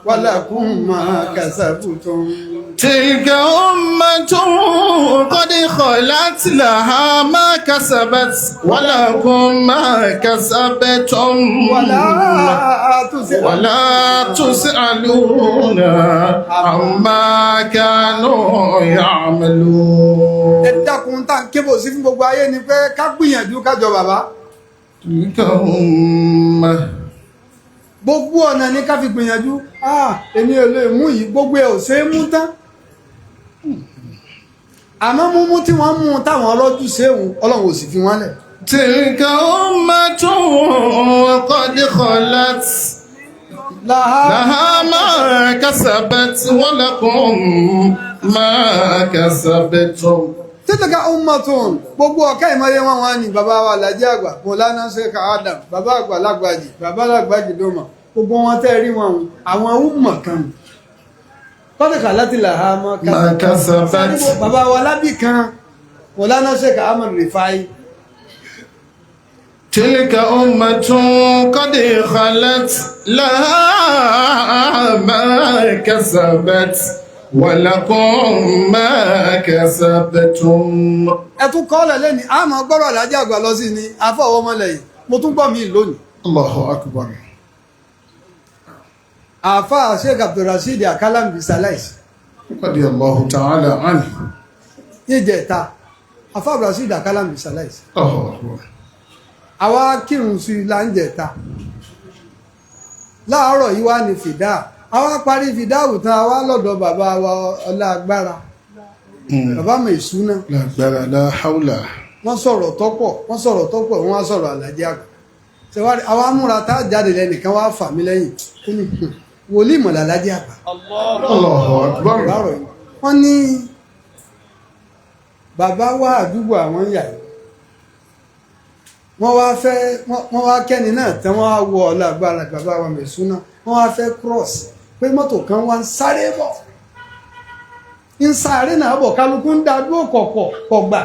ولكم ما كسبتم تلك أمة قد خلت لها ما كسبت ولكم ما كسبتم ولا تسألون عما كانوا يعملون. ẹ dákun tá ń kébò sí fún gbogbo ayé ni pé ká gbìyànjú kájọ bàbá. تلك أمة gbogbo ọ̀nà ni ká fi gbìyànjú èmi ò lè mú yìí gbogbo ẹ̀ ò ṣe é mú tán àmọ́ múmú tí wọ́n mú táwọn ọlọ́jú séhùn Ọlọ́run ò sì fi wọ́n lẹ̀. تلك أمة قد خلت لها ما كسبت ولكم ما كسبتم. تلك أمة gbogbo ọ̀ká ìmọ̀ye wọn wọn ni bàbá wa Aláàjì Àgbà Mọ̀lánà Sheikh Adam bàbá Àgbà Lágbàjì bàbá Lágbàjì dọ́mà gbogbo wọn tẹ́ rí wọn àwọn ọmọ kan kọ́dọ̀kà láti làhá mọ́ kásábàtì bàbá wa lábì kan Mọ̀lánà Sheikh Ahmad Rifai. تلك أمة قد خلت لها ما كسبت ولكم ما كسبتم. ẹ tún kọ́lẹ̀ lẹ́ni a máa gbọ́rọ̀ Aláàjì Àgbà lọ sí ni afọwọ́mọlẹ́yìn mo tún gbọ́ mi lónìí. Allahu akbar. àáfàá Sheikh Abdulrasheed Akalambi salaisi. radiyallahu ta'ala anhu. ìjẹta àáfàá Abdulrasheed Akalambi salaisi. Allahu akbar. àwa kírun sí i láǹjẹta láàárọ̀ yìí wá ní fìdá àwa parí fìdá àwùtán àwa lọ́dọ̀ bàbá wa Ọlágbára bàbá mi ìṣúná lágbára la haula. wọ́n sọ̀rọ̀ tọ́pọ̀ wọ́n á sọ̀rọ̀ Aláàjì Àgbà ṣèwádìí àwa múra tá a jáde lẹ́nìkan wá fà mí lẹ́yìn wòlíì mọ̀lá Aláàjì Àgbà. Allahu akbar. wọ́n ní bàbá wa àdúgbò àwọn yà yìí wọ́n wá kẹ́ni náà tán wọ́n á wọ Ọlágbára bàbá wa Mẹ̀súnà wọ́n wá fẹ́ cross pé mọ́tò kan wá ń sáré bọ̀ ń sáré náà bọ̀ kálukú ń dá dúró kọ̀ gbà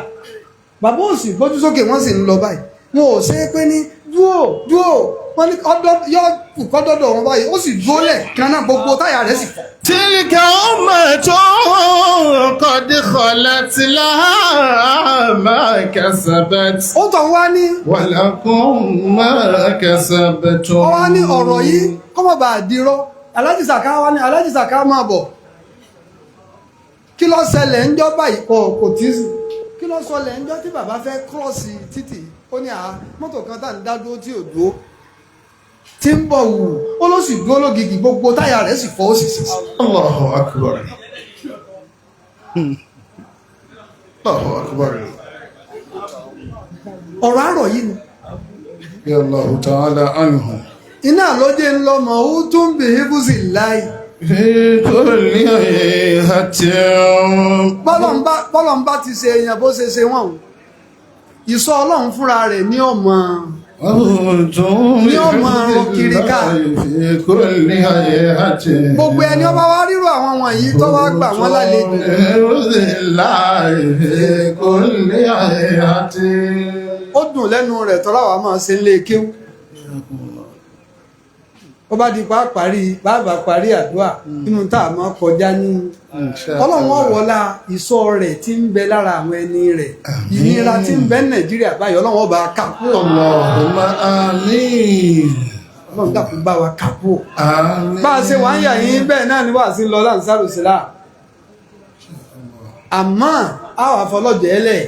bàbá ò sì gbójú sókè wọ́n sì ń lọ báyìí wọn ò ṣe é pé ní dúró wọ́n ní yọ kọ́ dọ́dọ̀ wọn báyìí ó sì dúró lẹ̀ kan náà gbogbo táyà rẹ̀ sì fọ́. تلك أمة قد خلت سولت لها ما كسبت ó tàn wá ní ولكم ما كسبتم. ó wá ní ọ̀rọ̀ yìí kó má bàa dirọ́ Alhaji Saka wá ní Alhaji Saka máa bọ̀ kí ló ṣẹlẹ̀ ń jọ́ báyìí kò tí kí ló ṣẹlẹ̀ ń jọ́ tí bàbá fẹ́ kírọ́ọ̀sì títì ó ní mọ́tò kan tá à ń dá dúró tí ò dúró tí ń bọ̀ wù ó ló sì dúró lógìgì gbogbo táyà rẹ̀ sì fọ́ ó sì sì sí. Allahu akbar. Allahu akbar. ọ̀rọ̀ àrọ̀ yìí ni Allahu ta'ala anhu. iná lóde ń lọ mọ̀ ó tún bè é bùsì láì. في كل هيئة bọ́lọ̀ ń bá ti ṣe èèyàn bó ṣe ṣe wọ́n o ìsọ ọlọ́run fúnra rẹ̀ ní ọmọ ní ọmọ ọrọ̀ kiri ká في كل هيئة gbogbo ẹni ọba wá rírò àwọn wọ̀nyí tó wá gbà wọ́n lálejò في كل هيئة. ó dùn lẹ́nu rẹ̀ tọ́lá wa máa ṣe ń lé kéwú ó bá di bàbá parí àdúrà nínú tá a máa kọjá ní ọlọ́run ọ̀wọ́lá ìsọ rẹ̀ tí ń bẹ lára àwọn ẹni rẹ̀ ìnira tí ń bẹ Nàìjíríà báyìí ọlọ́run ọba kàpú Allahumma àmín. ọlọ́run dàpọ̀ bá wa kàpú Àmín. bá a ṣe wá ń yà yín bẹ́ẹ̀ náà ni wà sí lọ láǹsàrò sílá àmọ́ àwọn àfọlọ́jẹ́ ẹlẹ̀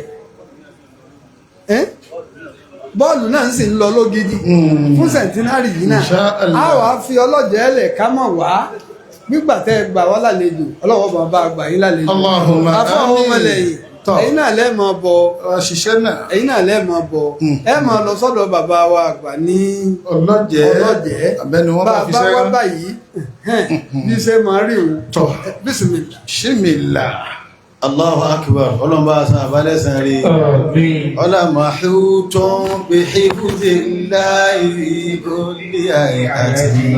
bọ́ọ̀lù náà sì ń lọ lógidi fún sẹ̀ńtínárì yìí náà a wà á fi ọlọ́jẹ́ ẹlẹ̀ ká mọ̀ wá nígbà tẹ́ ẹ gbà wá lálejò ọlọ́wọ́ bàbá àgbà yín lálejò Allahumma afọ́wọ́ ọmọlẹ́yìn ẹ̀yin náà lẹ́ẹ̀mọ bọ ṣiṣẹ́ náà ẹ̀yin náà lẹ́ẹ̀mọ bọ ẹ máa lọ sọ́dọ̀ bàbá wa àgbà ní ọlọ́jẹ́ abẹ́ni wọ́n bá fi bá wá sẹ́rán báyìí bí ṣe máa rí òun tọ̀ bísímìlà. ṣímìlà. Allahu akbar ọlọ́mbà sàn àbálẹ́sàn rí ọlá mahutun bí hifzillahi kulli hay'ati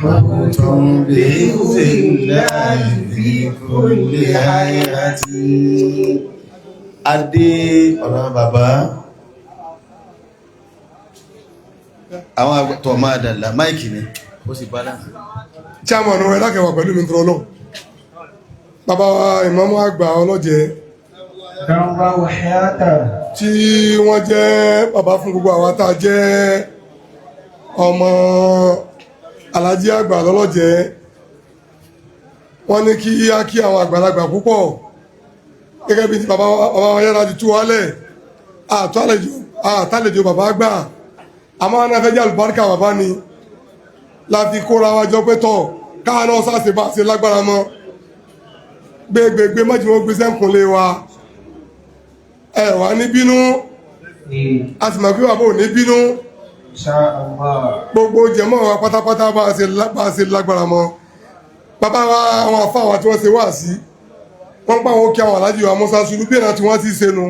mahutun bí hifzillahi kulli hay'ati. Adé ọ̀rọ̀ bàbá àwọn àgbàtọ̀ máa dàlà máìkì ni ó sì bá láàrín chairman ẹ lákẹwà pẹ̀lú mi tọrọ náà bàbá wa ìmáàmù àgbà ọlọ́jẹ́ tí wọ́n jẹ́ bàbá fún gbogbo àwa tá a jẹ́ ọmọ alájí àgbà lọ́lọ́jẹ́ wọ́n ní kí á kí àwọn àgbàlagbà púpọ̀ gẹ́gẹ́ bí bàbá wa yára ti tú wálẹ̀ àtàlejò bàbá àgbà àmọ́ wọn náà fẹ́ jẹ́ àlùbáríkà bàbá ni láti kóra wa jọ pé tọ̀ káà náà sáàsì bá ṣe lágbára mọ́ gbégbégbé mọ́jú wọn gbé sẹ́ǹkùnlé wa ẹ wà ní bínú a sì mọ̀ pé bàbá ò ní bínú gbogbo jẹ̀mọ́ wa pátápátá bá ṣe lágbára mọ́ bàbá wa àwọn afá wa tí wọ́n ṣe wá sí wọ́n pa àwọn kí àwọn aláàjì wa Musa Sulu bí ẹ̀nà tí wọ́n ti ṣe nu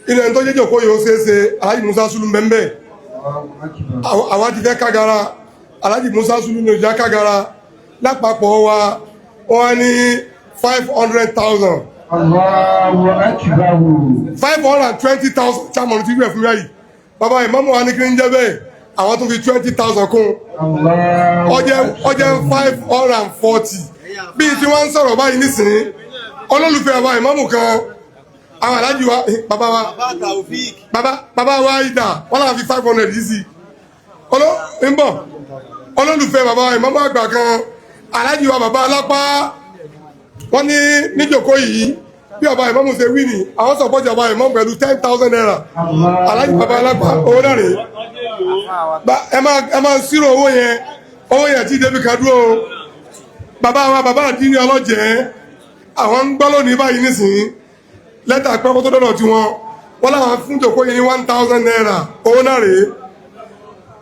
inú ẹni tó jẹ́jọ́ kó yóò ṣe é ṣe aláàjì Musa Sulu mẹ́mbẹ́ àwa ti fẹ́ kágara aláàjì Musa Sulu ní ìjà kágara lápapọ̀ wa wọ́n ní 500,000. Allahu akbar. 520,000 chairman ti gbẹ̀ fún yáyì bàbá ìmáàmù wa ní kí ń jẹ́ bẹ́ẹ̀ àwọn tó fi 20,000 kún ọjẹ́ 540 bí tí wọ́n ń sọ̀rọ̀ báyìí nísìnyí olólùfẹ́ bàbá ìmáàmù kan àwọn aláàjì wa bàbá wa ìdá wọ́n láwọn fi 500 yìí sí olólùfẹ́ bàbá ìmáàmù àgbà kan aláàjì wa bàbá alápá wọ́n ní níjòkó yìí bí ọba ìmáàmù ṣe wí ní àwọn sọ̀pọ̀tì ọba ìmáàmù pẹ̀lú 10,000 naira aláàjì bàbá alápá owó náà rèé ẹ máa ṣírò owó yẹn tí débi kan dúró bàbá wa bàbá àdínní ọlọ́jẹ́ àwọn ń gbọ́ lónìí báyìí nísìnyí lẹ́tà pẹ́kọ́ tó dọ́dọ̀ tí wọ́n láwọn fún jòkó yìí ní 1,000 naira owó náà rèé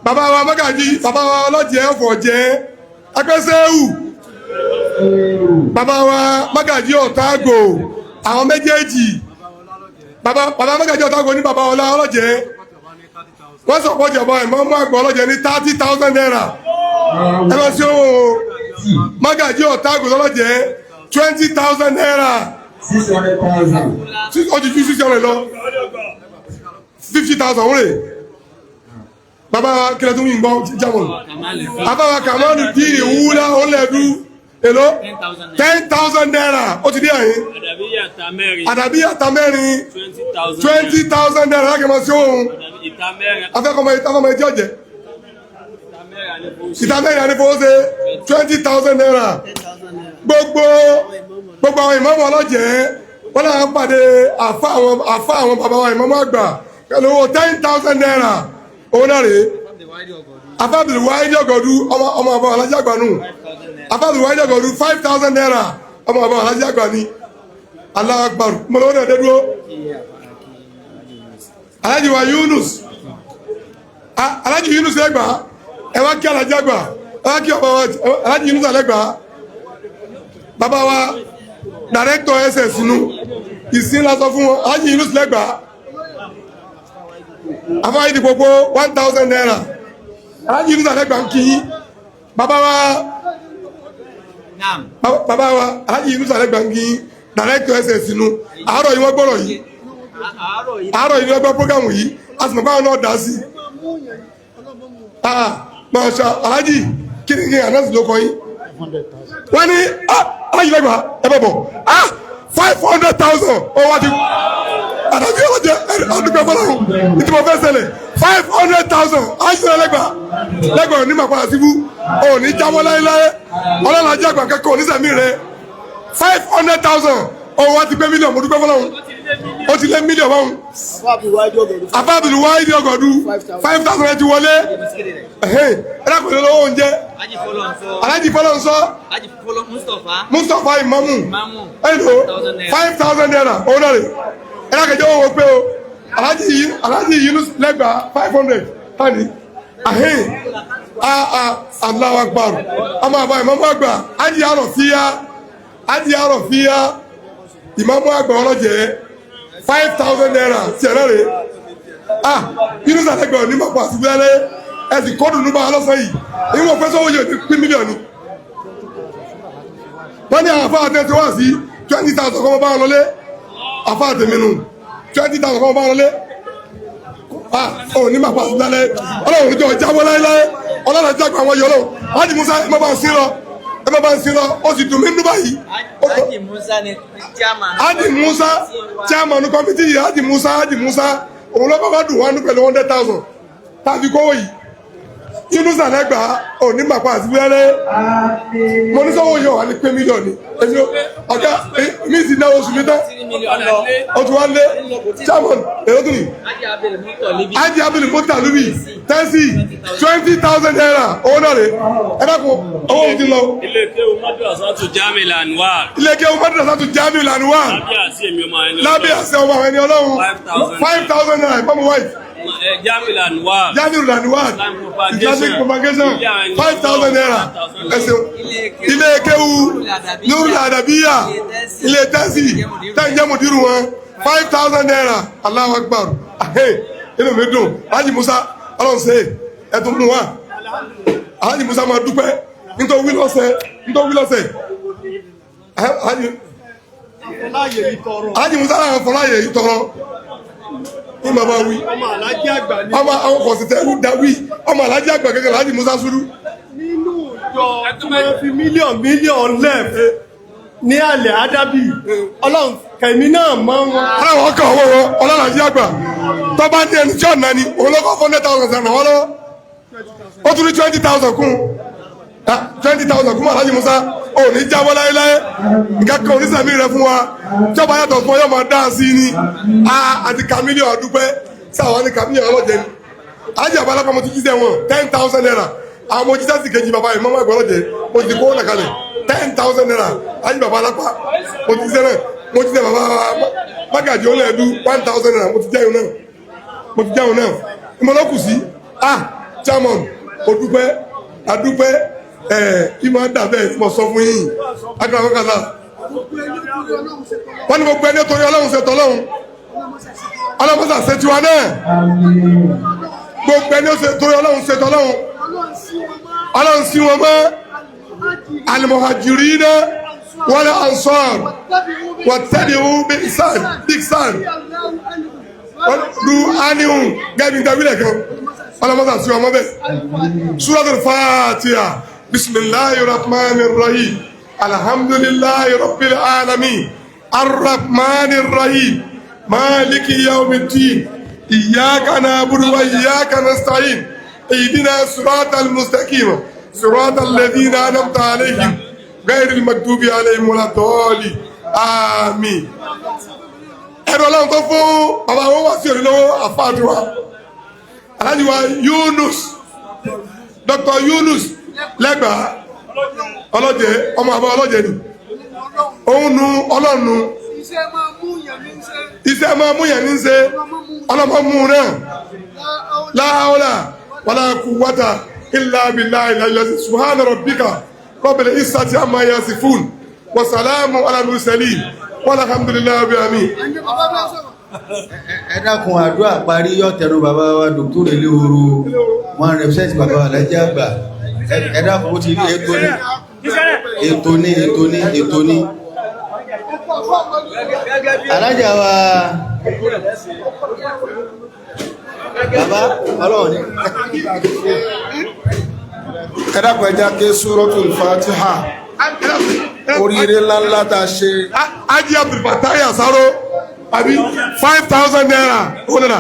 bàbá wa mọ́gàjí bàbá wa ọlọ́jẹ́ ọ̀fọ̀ jẹ́ agbẹ́sẹ́wù bàbá wa mọ́gàjí ọ̀tágò àwọn méjèèjì bàbá mọ́gàjí ọ̀tágò ní bàbá ọlá ọlọ́jẹ́ wọ́n sọ pọ́jọ bọ́ ìmáàmù àgbà ọlọ́jẹ́ ní 30,000 naira ẹgbẹ́ sí owó mọ́gàjí ọ̀tágò ọlọ́jẹ́ 20,000 naira 600,000. ọjọ́ 600 lọ 50,000 wọ́n rè bàbá kílẹ̀ tó ń yìnbọn jábọ̀ bàbá wa Kàmálù dín ìwúlá ọlẹ́dú èló 10,000 naira ó ti dé àyín àdàbí àtà mẹ́rin 20,000 naira lákẹ́ mọ́ sí ohun afẹ́kọ̀ọ́mọ ìtí ọ̀jẹ̀ ìta mẹ́rin ànífowóṣe 20,000 naira gbogbo àwọn ìmáàmù ọlọ́jẹ̀ wọ́n náà pàdé àfá àwọn bàbá wa ìmáàmù àgbà pẹ̀lú owó 10,000 naira òun náà rèé afábìlì wáyé ọgọdú ọmọ àbọ̀ alájẹ́ àgbà nù afábìlì wáyé ọgọdú 5,000 naira ọmọ àbọ̀ alájẹ́ àgbà ní Allahu Akbar mọ̀lẹ́wọ́n náà dẹ́dúró alájì wa Yunus alájì Yunus lẹ́gbà ẹwà kí alájẹ́ àgbà ẹwà kí ọmọ alájì Yunus lẹ́gbà bàbá wa director ss nù ìsìn lásọ fún wọn alájì Yunus lẹ́gbà afáyé di gbogbo 1,000 naira alájì Yunus lẹ́gbà ń kí bàbá wa alájì Yunus lẹ́gbà ń kí director ss nù àárọ̀ yìí wọ́n gbọ́rọ̀ yìí àárọ̀ yìí wọ́n gbọ́ prógámù yìí a sì mọ̀ báwọn náà dá sí Masha alájì kí ni kí àná sì ló kọ yín wọ́n ní alájì lẹ́gbà ẹ̀bẹ̀ bọ̀ 500,000 ó wá ti àdàbí ọlọ́jẹ́ ọdúnpẹ́ fọlọ́run ìtumọ̀ fẹ́ ṣẹlẹ̀ 500,000 alájì lẹ́gbà ní màpá àtibú ò ní jábọ́ láéláé ọlọ́run ajé àgbà kẹ́kọ̀ọ́ oníṣẹ́mí rẹ̀ 500,000 ó wá ti gbé mílíọ̀nù mo dúpẹ́ fọlọ́run ó ti lé mílíọ̀nù báwọn afábìlì wáyé ọgọ̀dú 5,000 ti wọlé ẹ̀rẹ́kùnrin lọ́wọ́ oúnjẹ alájì fọlọ́nsọ Mustapha Imamu ẹ̀lò 5,000 naira òun náà rẹ̀ ẹ̀rẹ́kẹjọ́ owó pé o alájì Yunus lẹ́gbàá 500 tani Allahu Akbar ọmọ àbá Imamu àgbà ájì àrọ̀ fíyá Imamu àgbà ọlọ́jẹ́ 5,000 naira tí ẹ̀rẹ́ rẹ̀ Yunus àlẹ́gbà ní mọ̀pọ̀ àti gbẹ́lẹ́ ẹ̀sìn kọ́dùn ní bá ọlọ́sọ yìí ìwọ̀n pẹ́ sọ́wọ́ yóò pín mílíọ̀nù wọ́n ní àfáà tẹ́ tí wá sí 20,000 kọ́mọ bá lọlé àfáà tẹ̀mínú 20,000 kọ́mọ bá lọlé ní mọ̀pọ̀ àti gbẹ́lẹ́ ọlọ́run jọ jábọ́ láéláé ọlọ́run jágbà àwọn yọlọ́ Haji Musa ẹ má bá ń sí lọ ó sì dùn mí nínú báyìí Haji Musa chairman committee yìí Haji Musa òun lọ́kọ́ bá dùn wá ní pẹ̀lú 100,000 tàbí kówó yìí Yunus àlẹ́gbà òní màpá àti wẹ́rẹ́ mo ní sọ́wọ́ yóò wà ní pé mílíọ̀nù èmi ọ̀gá mi sì náà oṣù mi tán o ti wá lé chairman èrò tó ní Haji Abdul Mutalibi tẹ́sí 20,000 naira owó náà rẹ̀ ẹ dákun owó òun ti lọ. ilé kéwù Madrasatu Jami'ul Anwar lábẹ́ àṣẹ ọmọ àwọn ẹni ọlọ́run 5,000 naira ìpamọ́ white. Jami'ul Anwar Islamic propagation 5,000 naira ẹsẹ̀ ilé kéwù Nurul Adabiya ilé tẹ́sí tẹ́ǹjẹ́ mùdírù wọn 5,000 naira Allahu Akbar inú mi dùn Haji Musa ọlọ́run ṣe ẹ̀tún mú wa Haji Musa máa dúpẹ́ nítorí wí lọ́sẹ̀ Haji Musa láwọn fọláyè ìtọrọ ní bàbá wí ọmọ àwọn kọ̀sìtẹ́ ẹ̀rú dáwí ọmọ alájí àgbà gẹ́gẹ́ Haji Musa Sulu nínú ìjọ tí wọ́n fi mílíọ̀n lẹ́ẹ̀fẹ́ ní alẹ́ Adábì ọlọ́run kẹ̀mí náà mọ́ wọn. aláwọ̀ ọkọ̀ owó wọn ọlọ́run ají àgbà tó bá ní ẹni tí ọ̀nà ni òun lọ́kọ̀ 400,000 sẹ̀rẹ̀ wọ́n lọ́wọ́ ó tún ní 20,000 kún 20,000 kún Haji Musa ò ní jábọ́ láéláé nǹkan kan oníṣẹ́mí rẹ fún wa tí ọba yàtọ̀ fún ọyọ́ máa dá sí ni àti kàmílíọ̀n ọdúpẹ́ sáwọn ní kàmílíọ̀n ọlọ́jẹ́ ni Haji àbálàpá mo ti jíṣẹ́ wọn 10,000 naira àwọn mo jíṣẹ́ sì kejì bàbá ìmọ̀mọ́ ẹgbẹ́ ọlọ́jẹ́ mo ti kó nàkalẹ̀ 10,000 naira Haji bàbá alápá mo ti jíṣẹ́ náà mo ti jẹ́ bàbá mágàjì ó lẹ́ẹ̀dú 1,000 naira mo ti jẹun náà ìmọ̀lọ́kù sí chairman adúpẹ́ kí máa dàbẹ́ mọ̀ sọ fún yìí agbárakọ́kàlá wọ́n ni gbogbo ẹni torí ọlọ́run ṣe tọ́lọ́run ọlọ́mọ́sà ṣe tiwa náà gbogbo ẹni torí ọlọ́run ṣe tọ́lọ́run ọlọ́run sí wọn mọ́ al-muhajirina wal ansar wattabi'u bi ihsan lu ánìhùn gẹ́bí ìdáwílẹ̀ kan ọlọ́mọ́sà sí wọn mọ́ bẹ́ẹ̀ Suratul Fatiha Bismillahir Rahmanir Rahim alhamdulillahi rabbil alamin arrahmanir rahim maliki yawmiddin iyyaka na'budu wa iyyaka nasta'in ihdina siratal mustaqim siratal ladhina an'amta alayhim ghayril maghdubi alayhim waladdallin àmín. ẹ̀rọ ọlọ́run tó fún bàbá wọn wá sí òrìlọ́wọ́ àfáàdúrà Alhaji wa Yunus Dr. Yunus lẹ́gbàá ọlọ́jẹ́ ọmọ àbá ọlọ́jẹ́ ni òun nu ọlọ́run nu iṣẹ́ máa mú yẹn ní ṣe ọlọ́mọ mú náà la hawla wala quwwata illa billahi al-ali subhana rabbika rabbil izzati amma yasifun wa salamun ala al-mursalin walhamdulillahi rabbil alamin. ẹ dákun àdúrà parí yọ tẹnu bàbá wa Dr. Elehoro wọn represent bàbá wa Alhaji àgbà ẹ dákun ó ti rí ètò ní alájà wa bàbá ọlọ́run ní ẹ dákun ẹ jẹ́ ké Suratul Fatiha oríire ńláńlá tá a ṣe. Haji Abdulfatai Asaro àbí 5,000 naira ó nana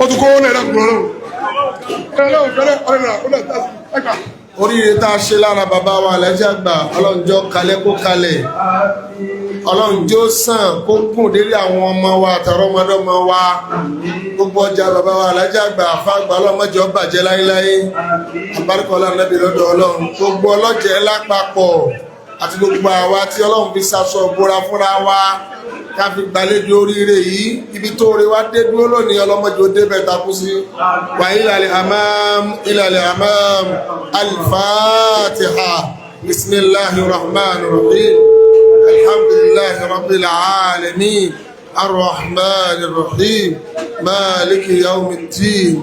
ó tún kó ó náírà kúrò náà. oríire tá a ṣe lára bàbá wa Alhaji àgbà ọlọ́njọ́ kalẹ̀ kó kalẹ̀ ọlọ́njọ́ sàn kó gùn délé àwọn ọmọ wa àtàrọ ọmọdọ́mọ wa gbogbo ọjà bàbá wa Alhaji àgbà àfàgbà ọlọ́mọdé ọbàjẹ́ láéláé àbárikọ́lá nàbí lọ́dọ̀ ọlọ́run gbogbo ọlọ́jẹ́ lápapọ̀ àti gbogbo àwa tí ọlọ́run fi sasọ bóra fúnra wa ká fi gbàlejò oríire yìí ibi tó rí wá dé dúró lónìí ọlọ́mọdé ó débẹ̀ takú sí wà ilal amam al-Fatiha bismillahir rahmanir rahim alhamdulillahi rabbil alamin arrahmanir rahim maliki yawmiddin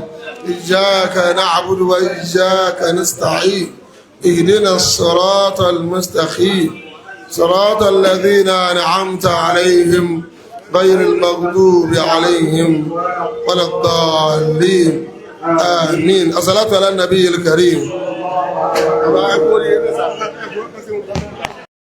iyyaka na'budu wa iyyaka nasta'in اهدنا الصراط المستقيم صراط الذين أنعمت عليهم غير المغضوب عليهم ولا الضالين آمين. الصلاة على النبي الكريم.